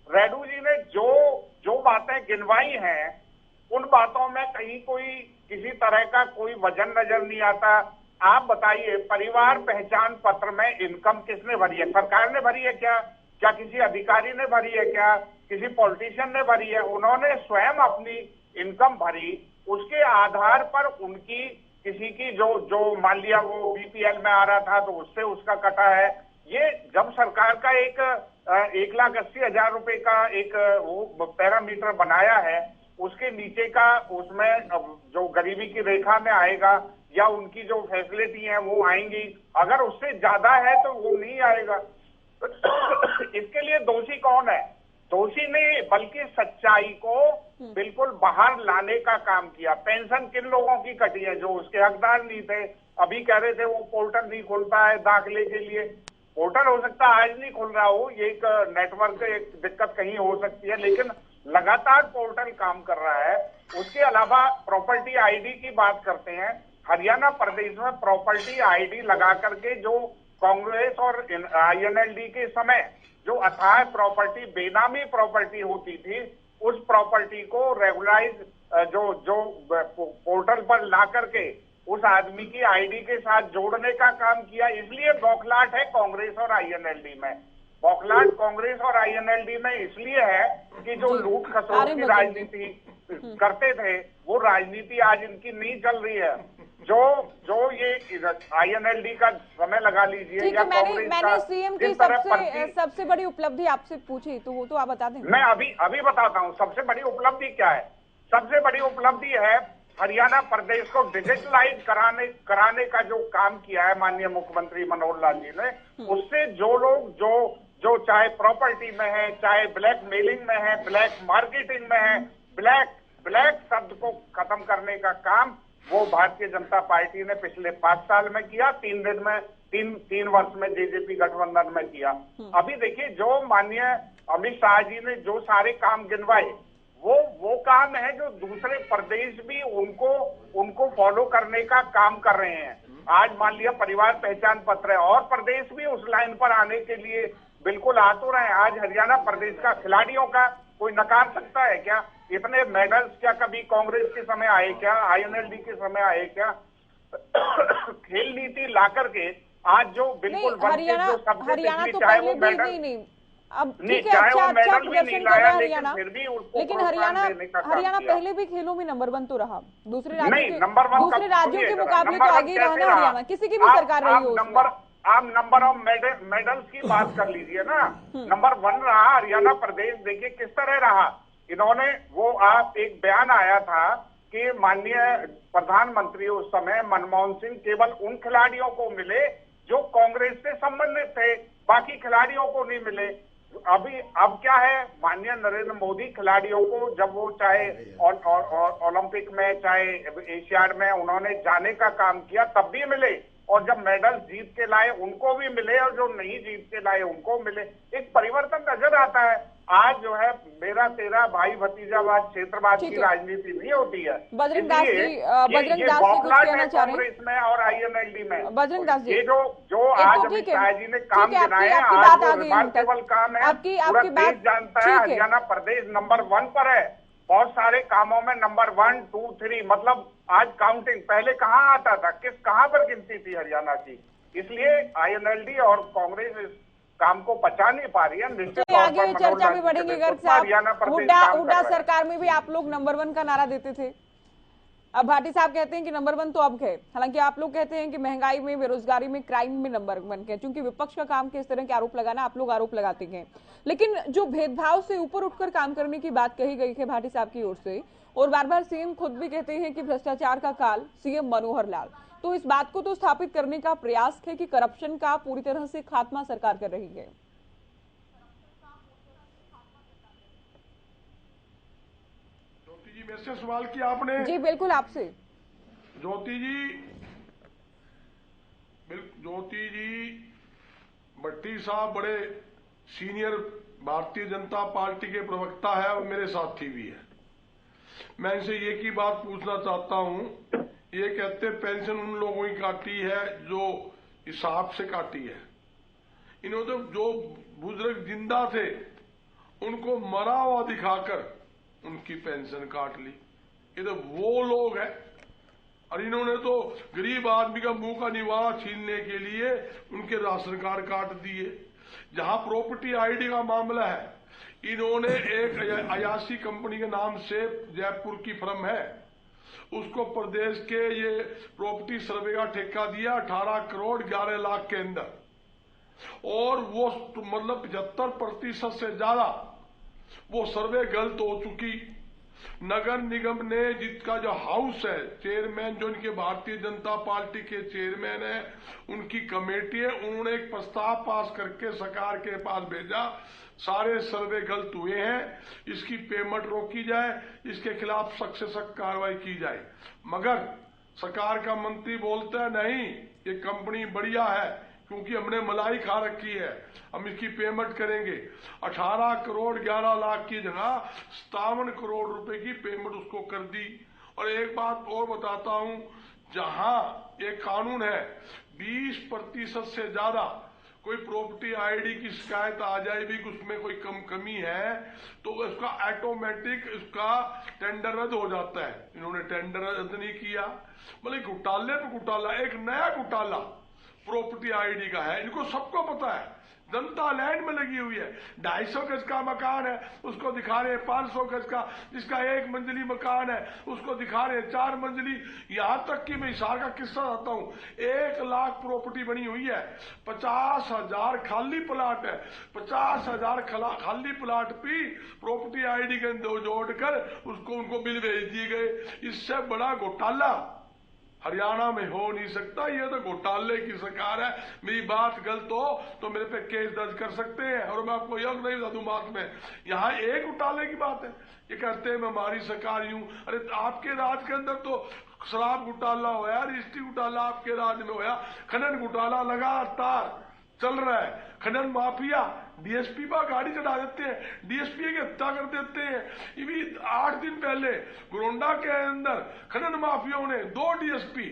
रेडू जी ने जो बातें गिनवाई हैं उन बातों में कहीं कोई किसी तरह का कोई वजन नजर नहीं आता। आप बताइए, परिवार पहचान पत्र में इनकम किसने भरी है? सरकार ने भरी है क्या किसी अधिकारी ने भरी है क्या, किसी पॉलिटिशियन ने भरी है? उन्होंने स्वयं अपनी इनकम भरी, उसके आधार पर उनकी किसी की जो मान लिया वो बीपीएल में आ रहा था तो उससे उसका कटा है। ये जब सरकार का 1,80,000 रुपए का एक वो पैरामीटर बनाया है, उसके नीचे का उसमें जो गरीबी की रेखा में आएगा या उनकी जो फैसिलिटी है वो आएंगी, अगर उससे ज्यादा है तो वो नहीं आएगा। इसके लिए दोषी कौन है? दोषी ने बल्कि सच्चाई को बिल्कुल बाहर लाने का काम किया। पेंशन किन लोगों की कटी है? जो उसके हकदार नहीं थे। अभी कह रहे थे वो पोर्टल नहीं खुलता है दाखिले के लिए। पोर्टल हो सकता है आज नहीं खुल रहा हो, ये एक नेटवर्क एक दिक्कत कहीं हो सकती है, लेकिन लगातार पोर्टल काम कर रहा है। उसके अलावा प्रॉपर्टी आईडी की बात करते हैं, हरियाणा प्रदेश में प्रॉपर्टी आईडी लगा करके जो कांग्रेस और आईएनएलडी के समय जो अथाह प्रॉपर्टी बेनामी प्रॉपर्टी होती थी, उस प्रॉपर्टी को रेगुलाइज जो पोर्टल पर ला करके उस आदमी की आईडी के साथ जोड़ने का काम किया। इसलिए बौखलाहट है कांग्रेस और आईएनएलडी में। बौखलाहट कांग्रेस और आईएनएलडी में इसलिए है कि जो लूट खसोट की राजनीति करते थे वो राजनीति आज इनकी नहीं चल रही है। जो ये आईएनएलडी का समय लगा लीजिए या कांग्रेस मैंने सीएम की सबसे बड़ी उपलब्धि आपसे पूछी तो वो तो आप बता दें। मैं अभी बताता हूँ सबसे बड़ी उपलब्धि क्या है। सबसे बड़ी उपलब्धि है हरियाणा प्रदेश को डिजिटलाइज कराने का जो काम किया है माननीय मुख्यमंत्री मनोहर लाल जी ने। उससे जो लोग जो चाहे प्रॉपर्टी में है, चाहे ब्लैक मेलिंग में है, ब्लैक मार्केटिंग में है, ब्लैक शब्द को खत्म करने का काम वो भारतीय जनता पार्टी ने पिछले 5 साल में किया, 3 वर्ष में जेजेपी गठबंधन में किया। अभी देखिए, जो माननीय अमित शाह जी ने जो सारे काम गिनवाए, वो काम है जो दूसरे प्रदेश भी उनको फॉलो करने का काम कर रहे हैं। आज मान लिया परिवार पहचान पत्र है, और प्रदेश भी उस लाइन पर आने के लिए बिल्कुल आ तो रहे हैं। आज हरियाणा प्रदेश का खिलाड़ियों का कोई नकार सकता है क्या? इतने मेडल्स क्या कभी कांग्रेस के समय आए क्या? INLD के समय आए क्या? खेल नीति ला करके आज जो बिल्कुल हरियाणा तो पहले भी नहीं अब ठीक है, चाहे अच्छा वो मेडल भी प्रदर्शन नहीं कर रहा लाया, है हरियाणा, लेकिन हरियाणा पहले भी खेलों में नंबर 1 तो रहा। दूसरे राज्यों के मुकाबले तो आगे ही रहा ना हरियाणा, किसी की भी सरकार रही हो। आप नंबर ऑफ मेडल्स की बात कर लीजिए ना, नंबर 1 रहा हरियाणा प्रदेश। देखिए किस तरह रहा। इन्होंने आप एक बयान आया था कि माननीय प्रधानमंत्री उस समय मनमोहन सिंह केवल उन खिलाड़ियों को मिले जो कांग्रेस से संबंधित थे, बाकी खिलाड़ियों को नहीं मिले। अब क्या है, माननीय नरेंद्र मोदी खिलाड़ियों को जब वो चाहे ओलंपिक में चाहे एशियाड में उन्होंने जाने का काम किया तब भी मिले, और जब मेडल जीत के लाए उनको भी मिले, और जो नहीं जीत के लाए उनको मिले। एक परिवर्तन नजर आता है। आज जो है मेरा तेरा भाई भतीजावाद क्षेत्रवाद की राजनीति नहीं होती है। बजरंग दास जी कुछ कहना चाह रहे हैं कांग्रेस में और INLD में। बजरंग दास जी, ये जो आज अमित शाह जी ने काम गिनाए हैं, आज वो रिमार्केबल काम है। पूरा देश जानता है हरियाणा प्रदेश नंबर 1 पर है। बहुत सारे कामों में नंबर 1, 2, 3, मतलब आज काउंटिंग पहले कहाँ आता था, कहाँ पर गिनती थी हरियाणा की। इसलिए INLD और कांग्रेस इस काम को पचा नहीं पा रही है। तो आगे चर्चा भी बढ़ेगी। गर्ग साहब, हुड्डा सरकार में भी आप लोग नंबर 1 का नारा देते थे, अब भाटी साहब कहते हैं कि नंबर 1 तो अब है। हालांकि आप लोग कहते हैं कि महंगाई में, बेरोजगारी में, क्राइम में नंबर 1 है, क्योंकि विपक्ष का काम किस तरह के आरोप लगाना, आप लोग आरोप लगाते हैं। लेकिन जो भेदभाव से ऊपर उठकर काम करने की बात कही गई है भाटी साहब की ओर से, और बार बार सीएम खुद भी कहते हैं कि भ्रष्टाचार का काल CM मनोहर लाल, तो इस बात को तो स्थापित करने का प्रयास है कि करप्शन का पूरी तरह से खात्मा सरकार कर रही है। ज्योति जी, मेरे से सवाल किया आपने? जी बिल्कुल, आपसे। ज्योति जी, भट्टी साहब बड़े सीनियर भारतीय जनता पार्टी के प्रवक्ता है और मेरे साथी भी है। मैं इनसे ये की बात पूछना चाहता हूं, ये कहते पेंशन उन लोगों की काटी है जो हिसाब से काटी है। इन्होंने जो बुजुर्ग जिंदा थे उनको मरा हुआ दिखाकर उनकी पेंशन काट ली। ये तो वो लोग हैं, और इन्होंने तो गरीब आदमी का मुंह का निवाला छीनने के लिए उनके राशन कार्ड काट दिए। जहां प्रॉपर्टी ID का मामला है, इन्होंने एक अयासी कंपनी के नाम से जयपुर की फर्म है, उसको प्रदेश के ये प्रॉपर्टी सर्वे का ठेका दिया 18 करोड़ 11 लाख के अंदर, और वो मतलब 75% से ज्यादा वो सर्वे गलत हो चुकी। नगर निगम ने जिसका जो हाउस है, चेयरमैन जो इनके भारतीय जनता पार्टी के चेयरमैन है, उनकी कमेटी है, उन्होंने एक प्रस्ताव पास करके सरकार के पास भेजा, सारे सर्वे गलत हुए हैं, इसकी पेमेंट रोकी जाए, इसके खिलाफ सख्त से सख्त कार्रवाई की जाए। मगर सरकार का मंत्री बोलता है नहीं, ये कंपनी बढ़िया है क्योंकि हमने मलाई खा रखी है, हम इसकी पेमेंट करेंगे। 18 करोड़ 11 लाख की जगह 57 करोड़ रुपए की पेमेंट उसको कर दी। और एक बात और बताता हूं, जहां एक कानून है 20% से ज्यादा कोई प्रॉपर्टी ID की शिकायत आ जाए भी उसमें कोई कमी है तो उसका ऑटोमेटिक उसका टेंडर रद्द हो जाता है। इन्होंने टेंडर रद्द नहीं किया, मतलब घोटाले पे घोटाला, एक नया घोटाला प्रॉपर्टी ID का है। इनको सबको पता है, जनता लैंड में लगी हुई है। 250 गज का मकान है उसको दिखा रहे हैं 500 गज का, जिसका 1 मंजिली मकान है उसको दिखा रहे हैं 4 मंजिली। यहां तक कि मैं हिसार का किस्सा बताता हूं, 1 लाख प्रॉपर्टी बनी हुई है, 50,000 खाली प्लाट है, 50,000 खाली प्लाट भी प्रॉपर्टी ID के जोड़कर उसको उनको बिल भेज दिए गए। इससे बड़ा घोटाला हरियाणा में हो नहीं सकता। ये तो घोटाले की सरकार है। मेरी बात गलत हो तो मेरे पे केस दर्ज कर सकते हैं, और मैं आपको यह नहीं बता दूं बात में। यहाँ एक घोटाले की बात है, ये कहते हैं मैं हमारी सरकार यूं, अरे आपके राज के अंदर तो शराब घोटाला होया, रजिस्ट्री घोटाला आपके राज में होया, खनन घोटाला लगातार चल रहा है। खनन माफिया डीएसपी पर गाड़ी चढ़ा देते हैं, डीएसपी की हत्या कर देते हैं। ये 8 दिन पहले गोंडा के अंदर खनन माफियाओं ने 2 डीएसपी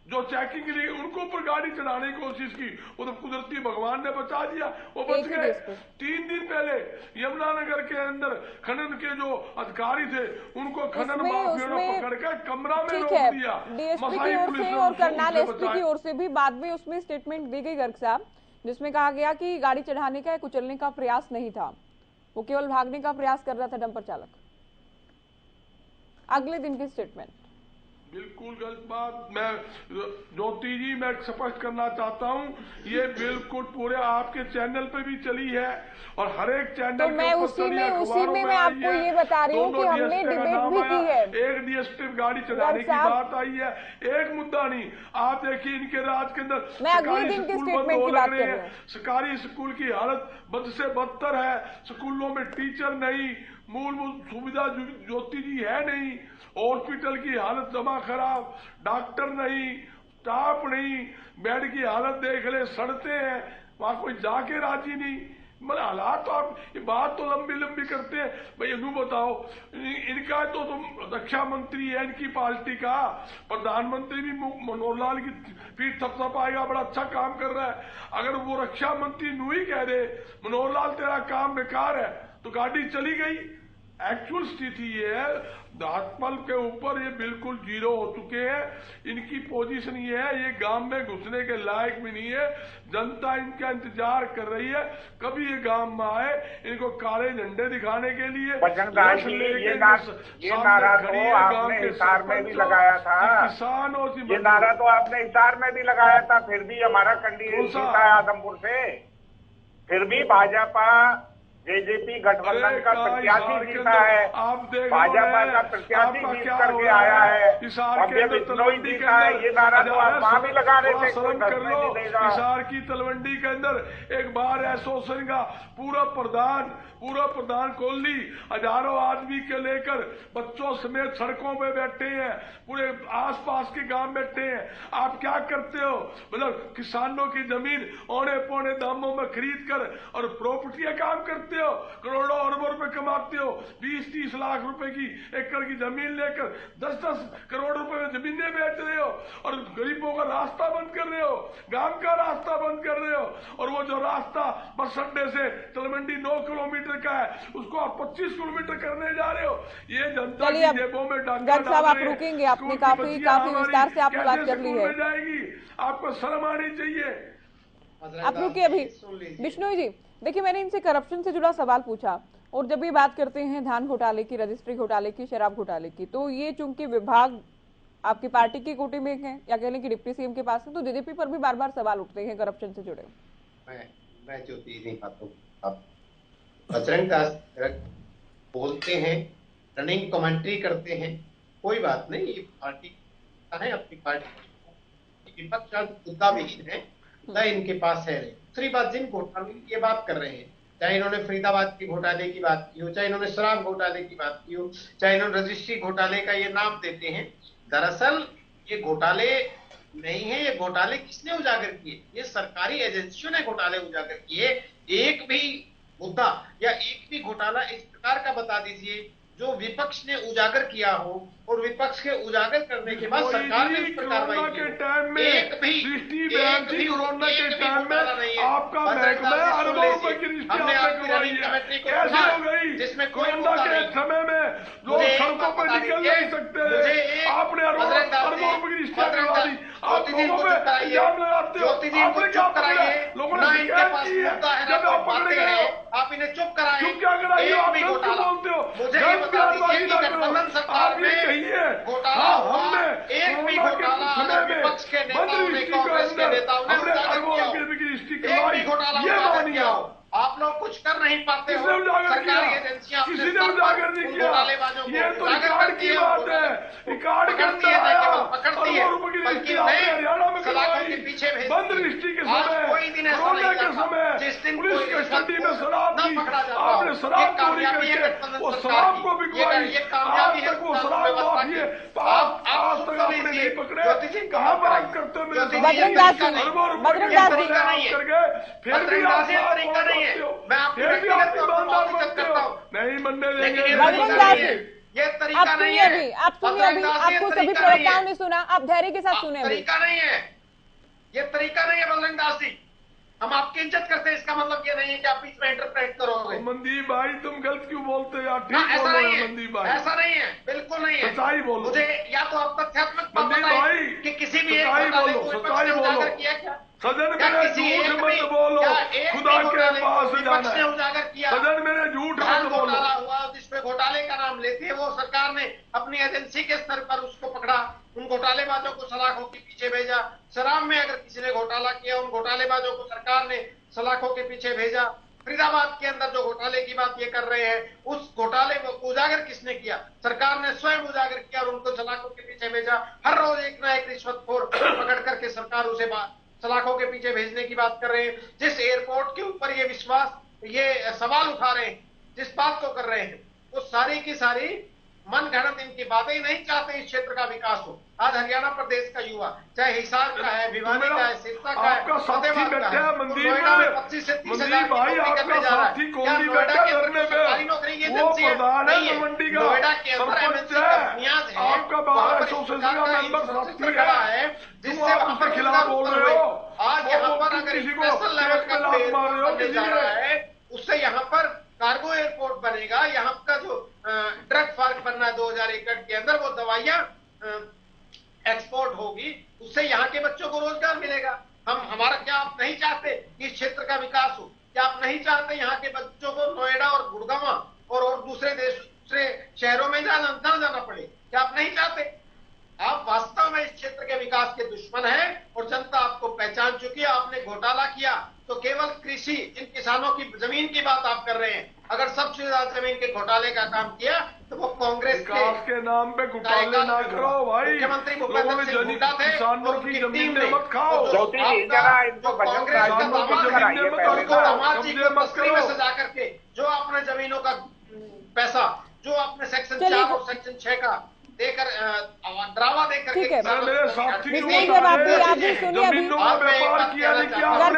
जो चेकिंग के लिए उनको ऊपर गाड़ी चढ़ाने की कोशिश की, वो तो कुदरती भगवान ने बचा दिया, वो बच गए। 3 दिन पहले यमुनानगर के अंदर खनन के जो अधिकारी थे उनको खनन माफियाओं ने पकड़ कर कमरा में रोक दिया। डीएसपी की ओर से और करनाल एसपी की ओर से भी बाद में उसमें स्टेटमेंट दी गई गर्ग साहब, जिसमें कहा गया कि गाड़ी चढ़ाने का कुचलने का प्रयास नहीं था, वो केवल भागने का प्रयास कर रहा था डंपर चालक। अगले दिन की स्टेटमेंट बिल्कुल गलत बात। मैं ज्योति जी मैं स्पष्ट करना चाहता हूं, ये बिल्कुल पूरे आपके चैनल पे भी चली है और हर एक चैनल तो मैं उसी में मैं आपको ये बता रही हूँ कि हमने डिबेट भी की है। एक डीएसपी गाड़ी चलाने की बात आई है, एक मुद्दा नहीं। आप देखिए इनके राज के अंदर सरकारी स्कूल बंद हो रहे हैं, सरकारी स्कूल की हालत बद से बदतर है, स्कूलों में टीचर नहीं, मूलभूत सुविधा ज्योति जी है नहीं, हॉस्पिटल की हालत जमा खराब, डॉक्टर नहीं, स्टाफ नहीं, बेड की हालत देख ले, सड़ते हैं, वहां कोई जाके राजी नहीं। मतलब हालात तो आप ये बात तो लंबी लंबी करते हैं। भाई यूं बताओ, इनका तो रक्षा मंत्री है इनकी पार्टी का, प्रधानमंत्री भी मनोहर लाल की पीठ थपथपाएगा, बड़ा अच्छा काम कर रहा है। अगर वो रक्षा मंत्री नू ही कह दे मनोहर लाल तेरा काम बेकार है, तो गाड़ी चली गई। एक्चुअल स्थिति ये है, दातपल के ऊपर ये बिल्कुल 0 हो चुके हैं। इनकी पोजीशन ये है, ये गांव में घुसने के लायक भी नहीं है। जनता इनका इंतजार कर रही है कभी ये गांव में आए, इनको काले झंडे दिखाने के लिए। ये नारा तो आपने हिसार में भी लगाया था, किसानों से ये नारा तो आपने हिसार में भी लगाया था, फिर भी हमारा कैंडिडेट जीता है आदमपुर से, फिर भी भाजपा जेजेपी गठबंधन का प्रत्याशी जीता है, भाजपा का प्रत्याशी जीत करके आया है, अभी बिश्नोई जीता है। ये नारा तो आप वहां भी लगा रहे थे, कोई दस में नहीं देगा। हिसार की तलवंडी के अंदर एक बार एसोसिएशन का पूरा प्रधान कोहली हजारों आदमी के लेकर बच्चों समेत सड़कों पे बैठे हैं, पूरे आसपास के गांव बैठे हैं। आप क्या करते हो? मतलब किसानों की जमीन औने पौने दामों में खरीद कर और प्रॉपर्टी काम करते हो, करोड़ों अरबों रुपए कमाते हो, 20-30 लाख रुपए की एकड़ की जमीन लेकर 10-10 करोड़ रुपए में जमीनें बेच रहे हो और गरीबों का रास्ता बंद कर रहे हो, गांव का रास्ता बंद कर रहे हो। और वो जो रास्ता बस अड्डे से तलवंडी 9 किलोमीटर का है, उसको आप 25 किलोमीटर करने जा रहे हो। ये जनता की जेबों में डाका साहब आप रुकेंगे, आपने काफी विस्तार से आपने बात कर ली है, जाएगी, आपको शर्म आनी चाहिए। आप रुकिए अभी। बिश्नोई जी देखिए, मैंने इनसे करप्शन से जुड़ा सवाल पूछा, और जब भी बात करते हैं धान घोटाले की, रजिस्ट्री घोटाले की, शराब घोटाले की, तो ये चूंकि विभाग आपकी पार्टी की कोटे में है या कह लें कि डिप्टी सीएम के पास है, तो जेजेपी पर भी बार बार सवाल उठते हैं करप्शन से जुड़े। मैं ज्योति नहीं पाता हूँ, बजरंग दास बोलते हैं, रनिंग कमेंट्री करते हैं, कोई बात नहीं, ये पार्टी है, अपनी पार्टी विपक्ष का मुद्दा विहीन है, मुद्दा इनके पास है। दूसरी बात, जिन घोटालों की ये बात कर रहे हैं, चाहे इन्होंने फरीदाबाद के घोटाले की बात की हो, चाहे इन्होंने शराब घोटाले की बात की हो, चाहे इन्होंने रजिस्ट्री घोटाले का ये नाम देते हैं, दरअसल ये घोटाले नहीं है। ये घोटाले किसने उजागर किए? ये सरकारी एजेंसियों ने घोटाले उजागर किए। एक भी मुद्दा या एक भी घोटाला इस प्रकार का बता दीजिए जो विपक्ष ने उजागर किया हो, और विपक्ष के उजागर करने के बाद सरकार ने उस पर कार्रवाई की। के टाइम में एक भी कोरोना के टाइम में आपका महकमा अरबों रुपए की रजिस्ट्री आपने करवाई है, कैसे हो गई? जिसमें कोरोना के समय में लोग सड़कों पर निकल नहीं सकते, आपने अरबों रुपए की रजिस्ट्री करवा दी। आप लोगों पे इल्जाम लगाते हो, आपने क्या पकड़ा? लोगों ने शिकायत की है, जब आप पकड़े गए हो आप इन्हें चुप कराइए। चुप क्या कराइए? आप लोग क्यों बोलते हो? मुझे ये बता दीजिए कि गठबंधन सरकार में घोटाला हुआ, एक भी घोटाला विपक्ष के नेताओं ने, कांग्रेस के नेताओं ने उजागर किया हो, एक भी घोटाला उजागर किया हो, आप लोग कुछ कर नहीं पाते हो। सरकारी एजेंसियां किसी ने उजागर नहीं किया, ये तो रिकॉर्ड की बात है, रिकॉर्ड पकड़ती है, न केवल पकड़ती है बल्कि उन्हें सलाखों के पीछे भेजती है। आज कोई दिन ऐसा नहीं था जिस दिन पुलिस कोई कस्टडी में शराब न थी, पकड़ा जाता हो, आपने शराब चोरी कामयाबी है करके वो शराब को बिकवाई, ये कामयाबी है आज तक वो शराब माफी है, आज तक आपने नहीं पकड़े। कहाँ बात करते हो मेरे बजरंग दास जी, बजरंग दास जी, फिर भी आप तरीका नहीं है, मैं नहीं मनने देंगे। बजरंग दास जी, ये आप तरीका नहीं सुनिए है, अभी, आप सुनिए अभी, आपको सभी प्रवक्ताओं ने सुना, आप धैर्य के साथ सुने अभी। तरीका नहीं है, ये तरीका नहीं है बजरंग दास जी। हम आपकी इज्जत करते हैं, इसका मतलब ये नहीं है कि आप बीच में इंटरप्रेट करोगे। मनदीप भाई तुम गलत क्यों बोलते हो यार? ठीक ऐसा बोलो नहीं है, मनदीप भाई, ऐसा नहीं है, बिल्कुल नहीं है। सच्चाई बोलो। मुझे या तो आप तथ्यात्मक बात मनदीप बताइए भाई, कि किसी भी एक सच्चाई घोटाले बोलो, को विपक्ष सच्चाई ने बोलो। उजागर किया क्या? सदन क्या मेरे किसी झूठ एक मत भी बोलो, क्या एक खुदा भी के घोटाले को पास विपक्ष जाना ने है। उजागर किया? सदन मेरे झूठ धान मत बोलो। घोटाला हुआ जिसमें घोटाले का नाम लेते हैं, वो सरकार ने अपनी एजेंसी के स्तर पर उसको पकड़ा, उन घोटालेबाजों को सलाखों के पीछे भेजा। शराब में अगर किसी ने घोटाला किया, उन घोटालेबाजों को सरकार ने सलाखों के पीछे भेजा। फरीदाबाद के अंदर जो घोटाले की बात ये कर रहे हैं, उस घोटाले को उजागर किसने किया? सरकार ने स्वयं उजागर किया और उनको सलाखों के पीछे भेजा। हर रोज एक ना एक रिश्वतखोर पकड़ करके सरकार उसे सलाखों के पीछे भेजने की बात कर रहे हैं। जिस एयरपोर्ट के ऊपर ये विश्वास, ये सवाल उठा रहे हैं, जिस बात को कर रहे हैं, वो सारी की सारी मन घड़त इनकी बातें नहीं चाहते इस क्षेत्र का विकास हो। आज हरियाणा प्रदेश का युवा, चाहे हिसार का है, भिवानी का है, सिरसा का है, आपका साथी फतेहाबाद का बैठा है है, मंदिर नोएडा में में। 25 से 30 मंदिर हजार की भाई, नौकरी करने आपका जा रहा है। साथी कौन क्या नहीं नोएडा बैठा के अंदर धरने पे? सरकारी नौकरी की वो एजेंसी है? प्रधान है नहीं है। मंडी का, नोएडा के अंदर सरपंच एमएनसी का बुनियाद है, आपका बार एसोसिएशन का मेंबर साथी है, जिससे आप उसके खिलाफ बोल रहे हो। आज यहाँ पर अगर इंटरनेशनल लेवल का एयरपोर्ट बनने जा रहा है, उससे यहाँ पर कार्गो एयरपोर्ट बनेगा। यहाँ का जो ड्रग पार्क बनना है 2000 एकड़ के अंदर, वो दवाइयां एक्सपोर्ट होगी, उससे यहाँ के बच्चों को रोजगार मिलेगा। हमारा क्या आप नहीं चाहते कि इस क्षेत्र का विकास हो? क्या आप नहीं चाहते यहाँ के बच्चों को नोएडा और गुड़गांव और दूसरे शहरों में जाना पड़े? क्या आप नहीं चाहते? आप वास्तव में इस क्षेत्र के विकास के दुश्मन हैं और जनता आपको पहचान चुकी है। आपने घोटाला किया तो केवल कृषि, इन किसानों की जमीन की बात आप कर रहे हैं। अगर सबसे ज्यादा जमीन के घोटाले का काम किया तो वो कांग्रेस के नाम पे घोटाले ना करो भाई। मुख्यमंत्री लोगों सिंह हुड्डा थे, किसानों और की उनकी जमीन टीम ने मत खाओ। कांग्रेस का दामाद जी को तस्करी में सजा करके जो आपने जमीनों का पैसा, जो आपने सेक्शन 4 और सेक्शन 6 का देकर ड्रावा देकर ठीक है, आप भी सुनिए अभी। डॉक्टर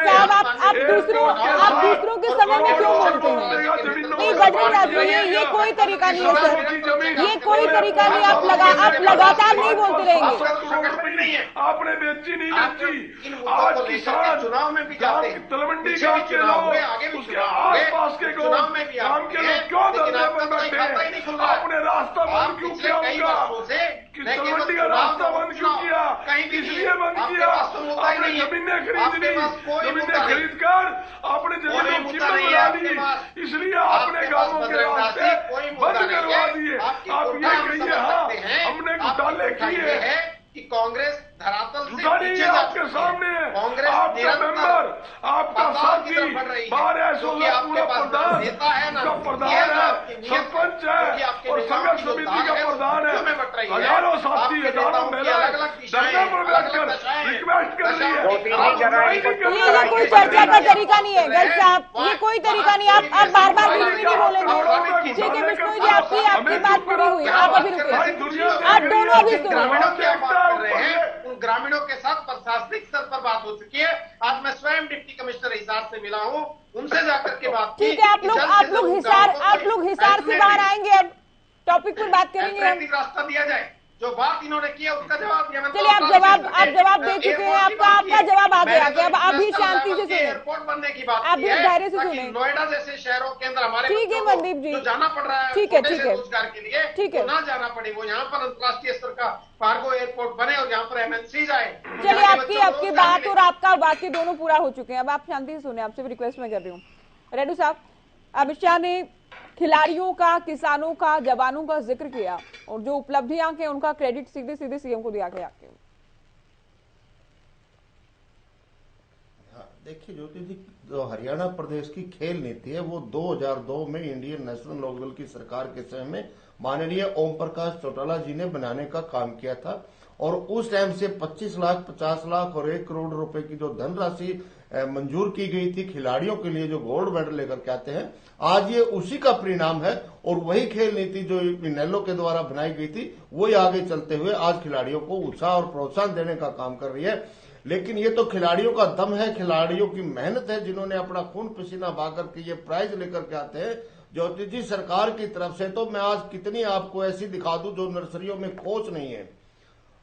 साहब, आप दूसरों के समय में क्यों बोलते हैं? नहीं बजरंग दास जी, ये कोई तरीका नहीं है सर, ये कोई तरीका नहीं। आप लगातार नहीं बोलते रहेंगे। आपने बेची नहीं बेची, आज किसान चुनाव में भी जाते हैं, तलवंडी गांव के लोग, उसके आस पास के गांव के लोग क्यों धरने पर बैठे हैं? आपने रास्ता बंद क्यों किया उनका? तलवंडी का रास्ता बंद क्यों किया? इसलिए बंद किया आपने जमीनें खरीद ली, जमीनें खरीद कर आपने जमीनों की कीमत बढ़ा ली, इसलिए आपने गांवों के रास्ते बंद करवा दिए। आप ये कहिए हाँ हमने घोटाले किए कि कांग्रेस धरातल से नीचे आपके सामने है, कांग्रेस आपका मेंबर, आपका साथी, बार आपके पास नेता है ना, प्रधान है, सरपंच है और संघर्ष समिति का प्रधान है, हजारों साथी, हजारों महिलाएं धरने पर बैठकर रिक्वेस्ट कर रही है। ये कोई चर्चा का तरीका नहीं है गल साहब, ये कोई तरीका नहीं। आप बार बार बीच में नहीं बोलेंगे। ठीक है विष्णु जी, आपकी बात पूरी हुई, आप अभी रुके, आप दोनों अभी सुनो। उन ग्रामीणों के साथ प्रशासनिक स्तर पर बात हो चुकी है। आज मैं स्वयं डिप्टी कमिश्नर हिसार से मिला हूं, उनसे जाकर के बात की। ठीक है, आप लोग हिसार से बाहर आएंगे, अब टॉपिक पर बात करेंगे हम। रास्ता दिया जाए, जो बात इन्होंने किया उसका जवाब दिया। चलिए आप जवाब दे चुके हैं, आपका जवाब आ गया कि अब अभी शांति से सुने, एयरपोर्ट बनने की बात, आप भी धैर्य से सुने। नोएडा जैसे शहरों के अंदर हमारे ठीक है मनदीप जी, जाना पड़ रहा है ठीक है रोजगार के लिए, ठीक है, ना जाना पड़े, वो यहाँ पर अंतर्राष्ट्रीय स्तर का कार्गो एयरपोर्ट बने और यहाँ पर एमएनसी जाए। चलिए आपकी बात और आपका बाकी दोनों पूरा हो चुके हैं। अब आप शांति से सुने, आपसे भी रिक्वेस्ट मैं कर रही हूँ। रेड्डी साहब, अमित शाह ने खिलाड़ियों का, किसानों का, जवानों का जिक्र किया और जो उपलब्धियां के उनका क्रेडिट सीधे सीधे सीएम को दिया गया। देखिए ज्योति जी, जो हरियाणा प्रदेश की खेल नीति है वो 2002 में इंडियन नेशनल लोक दल की सरकार के समय में माननीय ओम प्रकाश चौटाला जी ने बनाने का काम किया था और उस टाइम से 25 लाख, 50 लाख और 1 करोड़ रुपए की जो धनराशि मंजूर की गई थी खिलाड़ियों के लिए जो गोल्ड मेडल लेकर के आते हैं, आज ये उसी का परिणाम है। और वही खेल नीति जो इनेलो के द्वारा बनाई गई थी वही आगे चलते हुए आज खिलाड़ियों को उत्साह और प्रोत्साहन देने का काम कर रही है। लेकिन ये तो खिलाड़ियों का दम है, खिलाड़ियों की मेहनत है, जिन्होंने अपना खून पसीना बहा करके ये प्राइज लेकर के आते हैं। ज्योति जी, सरकार की तरफ से तो मैं आज कितनी आपको ऐसी दिखा दूं जो नर्सरियों में कोच नहीं है,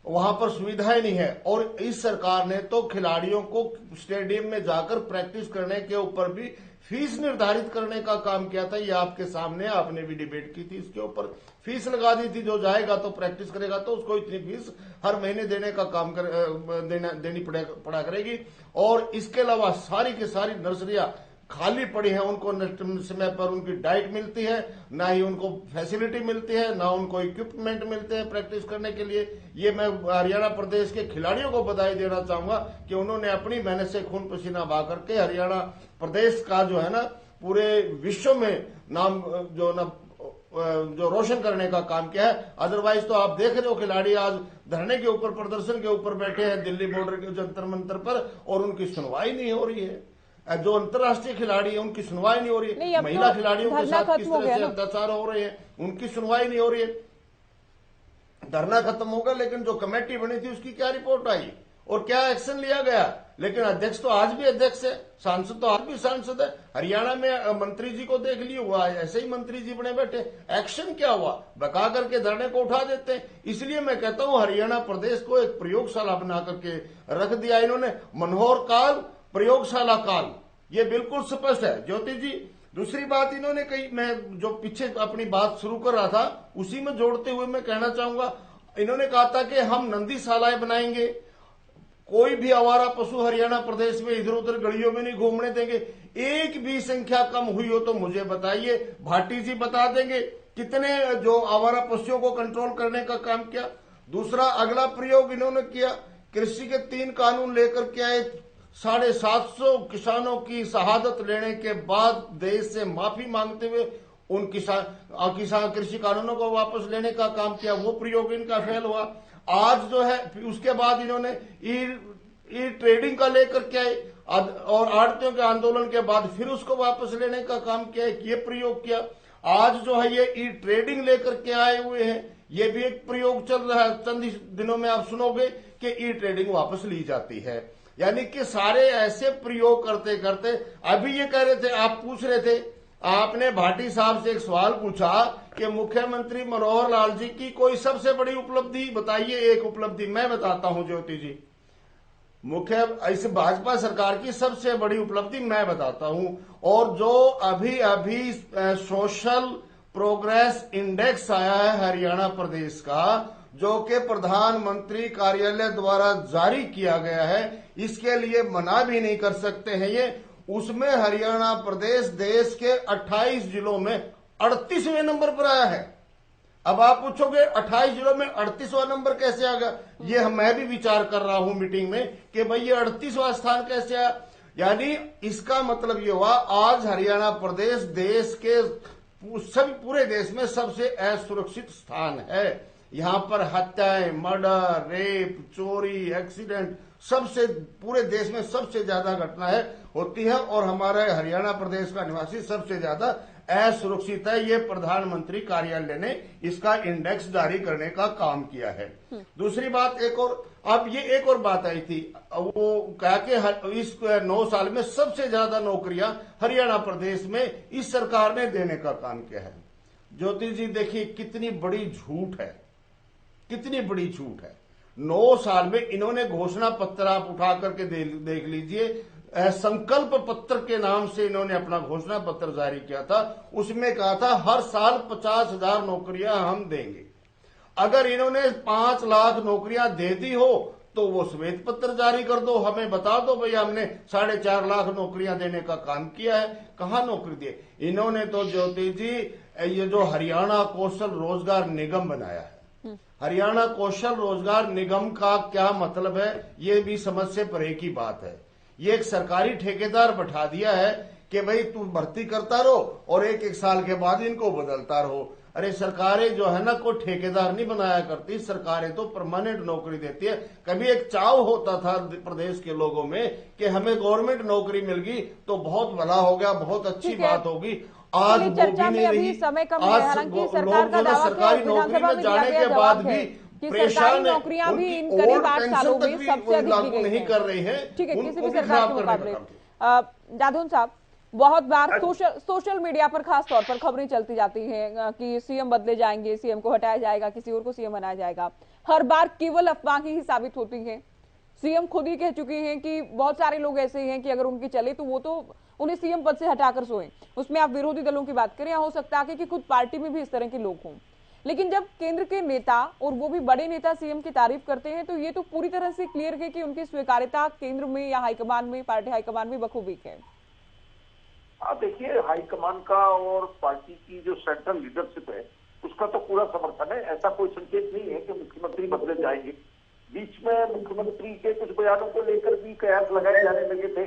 वहां पर सुविधाएं नहीं है। और इस सरकार ने तो खिलाड़ियों को स्टेडियम में जाकर प्रैक्टिस करने के ऊपर भी फीस निर्धारित करने का काम किया था। ये आपके सामने, आपने भी डिबेट की थी इसके ऊपर, फीस लगा दी थी। जो जाएगा तो प्रैक्टिस करेगा तो उसको इतनी फीस हर महीने देने का काम देनी पड़ा करेगी। और इसके अलावा सारी की सारी नर्सरियां खाली पड़ी हैं, उनको समय पर उनकी डाइट मिलती है, ना ही उनको फैसिलिटी मिलती है, ना उनको इक्विपमेंट मिलते हैं प्रैक्टिस करने के लिए। ये मैं हरियाणा प्रदेश के खिलाड़ियों को बधाई देना चाहूंगा कि उन्होंने अपनी मेहनत से खून पसीना बहा करके हरियाणा प्रदेश का जो है ना पूरे विश्व में नाम जो रोशन करने का काम किया है। अदरवाइज तो आप देख रहे हो खिलाड़ी आज धरने के ऊपर, प्रदर्शन के ऊपर बैठे हैं दिल्ली बॉर्डर के जंतर मंतर पर, और उनकी सुनवाई नहीं हो रही है। जो अंतर्राष्ट्रीय खिलाड़ी है उनकी सुनवाई नहीं हो रही है। महिला खिलाड़ियों के साथ किस तरह से अत्याचार हो रहे हैं उनकी सुनवाई नहीं हो रही है। धरना खत्म होगा, लेकिन जो कमेटी बनी थी उसकी क्या रिपोर्ट आई और क्या एक्शन लिया गया? लेकिन अध्यक्ष तो आज भी अध्यक्ष है, सांसद तो आज भी सांसद है। हरियाणा में मंत्री जी को देख लिए, हुआ ऐसे ही मंत्री जी बने बैठे, एक्शन क्या हुआ? बका करके धरने को उठा देते हैं। इसलिए मैं कहता हूं हरियाणा प्रदेश को एक प्रयोगशाला बना करके रख दिया इन्होंने। मनोहर काल, प्रयोगशाला काल, ये बिल्कुल स्पष्ट है ज्योति जी। दूसरी बात इन्होंने कही, मैं जो पीछे अपनी बात शुरू कर रहा था उसी में जोड़ते हुए मैं कहना चाहूंगा, इन्होंने कहा था कि हम नंदीशालाएं बनाएंगे, कोई भी आवारा पशु हरियाणा प्रदेश में इधर उधर गलियों में नहीं घूमने देंगे। एक भी संख्या कम हुई हो तो मुझे बताइए, भाटी जी बता देंगे कितने जो आवारा पशुओं को कंट्रोल करने का काम किया। दूसरा अगला प्रयोग इन्होंने किया, कृषि के 3 कानून लेकर के आए, 750 किसानों की शहादत लेने के बाद देश से माफी मांगते हुए उन किसान कृषि कानूनों को वापस लेने का काम किया। वो प्रयोग इनका फेल हुआ। आज जो है उसके बाद इन्होंने ई ट्रेडिंग का लेकर के आए और आड़तियों के आंदोलन के बाद फिर उसको वापस लेने का काम किया, ये प्रयोग किया। आज जो है ये ई ट्रेडिंग लेकर के आए हुए हैं, ये भी एक प्रयोग चल रहा है। चंद दिनों में आप सुनोगे कि ई ट्रेडिंग वापस ली जाती है। यानी कि सारे ऐसे प्रयोग करते करते, अभी ये कह रहे थे, आप पूछ रहे थे, आपने भाटी साहब से एक सवाल पूछा कि मुख्यमंत्री मनोहर लाल जी की कोई सबसे बड़ी उपलब्धि बताइए। एक उपलब्धि मैं बताता हूं ज्योति जी, इस भाजपा सरकार की सबसे बड़ी उपलब्धि मैं बताता हूं। और जो अभी अभी सोशल प्रोग्रेस इंडेक्स आया है हरियाणा प्रदेश का, जो कि प्रधानमंत्री कार्यालय द्वारा जारी किया गया है, इसके लिए मना भी नहीं कर सकते हैं ये। उसमें हरियाणा प्रदेश देश के 28 जिलों में 38वें नंबर पर आया है। अब आप पूछोगे 28 जिलों में 38वां नंबर कैसे आ गया? ये मैं भी विचार कर रहा हूं मीटिंग में कि भाई ये 38वां स्थान कैसे आया। यानी इसका मतलब ये हुआ आज हरियाणा प्रदेश देश के सभी पूरे देश में सबसे असुरक्षित स्थान है। यहाँ पर हत्याएं, मर्डर, रेप, चोरी, एक्सीडेंट सबसे पूरे देश में सबसे ज्यादा घटनाएं होती है और हमारे हरियाणा प्रदेश का निवासी सबसे ज्यादा असुरक्षित है। ये प्रधानमंत्री कार्यालय ने इसका इंडेक्स जारी करने का काम किया है। दूसरी बात एक और, अब ये एक और बात आई थी, वो कहा कि इस 9 साल में सबसे ज्यादा नौकरियां हरियाणा प्रदेश में इस सरकार ने देने का काम किया है। ज्योति जी देखिए कितनी बड़ी झूठ है, कितनी बड़ी झूठ है। 9 साल में इन्होंने घोषणा पत्र आप उठा करके देख लीजिए, संकल्प पत्र के नाम से इन्होंने अपना घोषणा पत्र जारी किया था। उसमें कहा था हर साल 50,000 नौकरियां हम देंगे। अगर इन्होंने 5 लाख नौकरियां दे दी हो तो वो श्वेत पत्र जारी कर दो, हमें बता दो भाई हमने 4.5 लाख नौकरियां देने का काम किया है। कहां नौकरी दिए इन्होंने? तो ज्योति जी ये जो हरियाणा कौशल रोजगार निगम बनाया है, हरियाणा कौशल रोजगार निगम का क्या मतलब है, ये भी समझ से परे की बात है। ये एक सरकारी ठेकेदार बैठा दिया है कि भाई तू भर्ती करता रहो और 1-1 साल के बाद इनको बदलता रहो। अरे सरकारें जो है ना कोई ठेकेदार नहीं बनाया करती, सरकारें तो परमानेंट नौकरी देती है। कभी एक चाव होता था प्रदेश के लोगों में कि हमें गवर्नमेंट नौकरी मिल गई तो बहुत भला हो गया, बहुत अच्छी बात होगी। आज वो चर्चा भी में नहीं अभी रही। समय कम है, हालांकि सरकार का लोग दावा सरकारी नौकरी में जाने के बाद भी सरकारी नौकरियां भी इन करीब 8 सालों में सबसे अधिक दी गई नहीं हैं। कर रहे हैं। ठीक है, किसी भी उनको सरकार के मुकाबले। जादौन साहब, बहुत बार सोशल मीडिया पर खास तौर पर खबरें चलती जाती हैं कि सीएम बदले जाएंगे, सीएम को हटाया जाएगा, किसी और को सीएम बनाया जाएगा। हर बार केवल अफवाह ही साबित होती है। सीएम खुद ही कह चुके हैं कि बहुत सारे लोग ऐसे हैं कि अगर उनकी चले तो वो तो उन्हें सीएम पद से हटाकर सोए। उसमें आप विरोधी दलों की बात करें, या हो सकता है कि खुद पार्टी में भी इस तरह के लोग हों। लेकिन जब केंद्र के नेता, और वो भी बड़े नेता, सीएम की तारीफ करते हैं तो ये तो पूरी तरह से क्लियर है कि उनकी स्वीकार्यता केंद्र में या हाईकमान में, पार्टी हाईकमान में बखूबी है। आप देखिए, हाईकमान का और पार्टी की जो सेंट्रल लीडरशिप है उसका तो पूरा समर्थन है। ऐसा कोई संकेत नहीं है कि मुख्यमंत्री बदले जाएंगे। बीच में मुख्यमंत्री के कुछ बयानों को लेकर भी कयास लगाए जाने लगे थे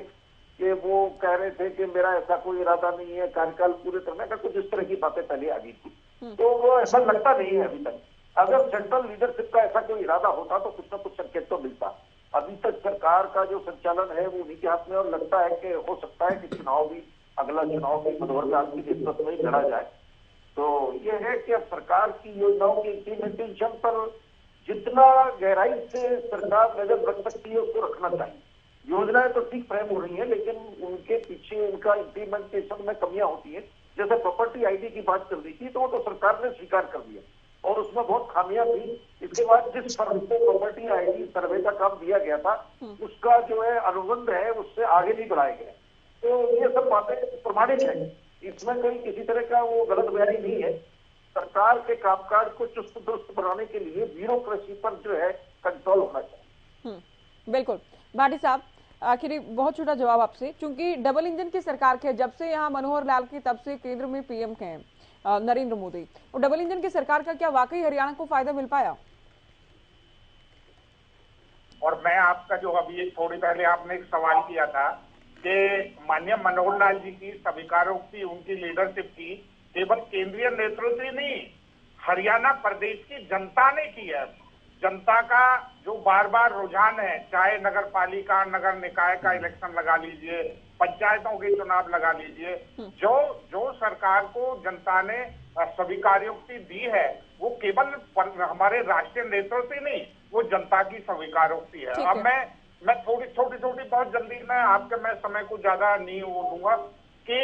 कि वो कह रहे थे कि मेरा ऐसा कोई इरादा नहीं है, कार्यकाल पूरे करने का, कुछ इस तरह की बातें पहले आ गई थी। तो वो ऐसा लगता नहीं है अभी तक। अगर सेंट्रल लीडरशिप का ऐसा कोई इरादा होता तो कुछ ना कुछ संकेत तो मिलता। अभी तक सरकार का जो संचालन है वो उन्हीं के हाथ में, और लगता है कि हो सकता है कि अगला चुनाव भी मनोहर लाल की नेतृत्व में लड़ा जाए। तो ये है कि अब सरकार की योजनाओं की इम्प्लीमेंटेशन पर जितना गहराई से सरकार नजर रख सकती है उसको रखना चाहिए। योजनाएं तो ठीक फ्रेम हो रही है, लेकिन उनके पीछे उनका इम्प्लीमेंटेशन में कमियां होती है। जैसे प्रॉपर्टी आईडी की बात चल रही थी तो वो तो सरकार ने स्वीकार कर दिया और उसमें बहुत खामियां थी। इसके बाद जिस फर्म को प्रॉपर्टी आईडी सर्वे का काम दिया गया था उसका जो है अनुबंध है उससे आगे नहीं बढ़ाया गया। तो ये सब बातें प्रमाणित है, इसमें कहीं किसी तरह का वो गलत बयानी नहीं है। सरकार के कामकाज को चुस्त दुरुस्त बनाने के लिए ब्यूरोक्रेसी पर जो है कंट्रोल होना चाहिए। बिल्कुल। भाटी साहब, आखिरी बहुत छोटा जवाब आपसे, क्योंकि डबल इंजन की सरकार के जब से यहाँ मनोहर लाल की तब से केंद्र में पीएम हैं नरेंद्र मोदी, और डबल इंजन की सरकार का क्या वाकई हरियाणा को फायदा मिल पाया? और मैं आपका जो अभी थोड़ी पहले आपने एक सवाल किया था कि माननीय मनोहर लाल जी की स्वीकारोक्ति, उनकी लीडरशिप की केवल केंद्रीय नेतृत्व नहीं, हरियाणा प्रदेश की जनता ने की है। जनता का जो बार बार रुझान है, चाहे नगर पालिका, नगर निकाय का इलेक्शन लगा लीजिए, पंचायतों के चुनाव लगा लीजिए, जो सरकार को जनता ने स्वीकारोक्ति दी है वो केवल हमारे राष्ट्रीय नेतृत्व नहीं, वो जनता की स्वीकारोक्ति है। अब मैं थोड़ी छोटी बहुत जल्दी में आपके, मैं समय को ज्यादा नहीं वो दूंगा कि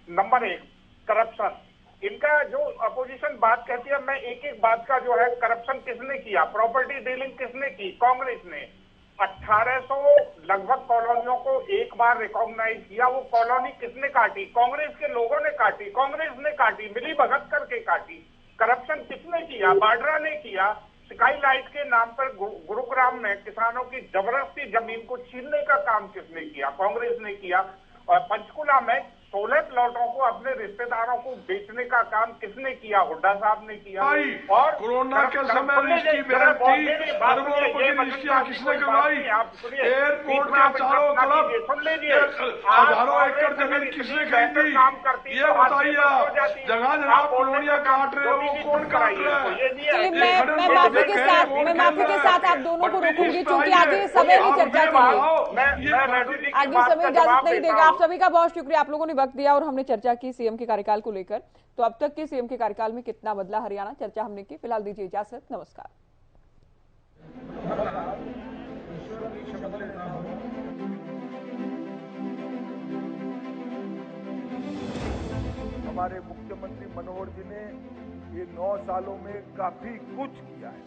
नंबर 1 करप्शन, इनका जो अपोजिशन बात कहती है, मैं एक एक बात का जो है, करप्शन किसने किया, प्रॉपर्टी डीलिंग किसने की, कांग्रेस ने 1800 लगभग कॉलोनियों को एक बार रिकॉग्नाइज किया। वो कॉलोनी किसने काटी? कांग्रेस के लोगों ने काटी, कांग्रेस ने काटी, मिली भगत करके काटी। करप्शन किसने किया? बाड्रा ने किया। स्काई लाइट के नाम पर गुरुग्राम में किसानों की जबरदस्ती जमीन को छीनने का काम किसने किया? कांग्रेस ने किया। और पंचकुला में 16 प्लॉटों को अपने रिश्तेदारों को बेचने का काम किसने किया? हुड्डा साहब ने किया। और कोरोना के समय इसकी बेटी अरबों रुपए की रिश्तियां किसने करवाई? एयरपोर्ट के चारों तरफ हजारों एकड़ जमीन किसने खरीदी? ये बताइए आप, जगह जगह कॉलोनियां काट रहे हो, वो कौन काट रहा है? मैं माफी के साथ आप दोनों को रोकूंगी, क्योंकि आगे समय की चर्चा के लिए आगे समय इजाजत नहीं देगा। आप सभी का बहुत शुक्रिया, आप लोगों ने वक्त दिया और हमने चर्चा की सीएम के कार्यकाल को लेकर। तो अब तक के सीएम के कार्यकाल में कितना बदला हरियाणा, चर्चा हमने की। फिलहाल दीजिए इजाजत, नमस्कार। हमारे मुख्यमंत्री मनोहर जी ने ये 9 सालों में काफी कुछ किया है।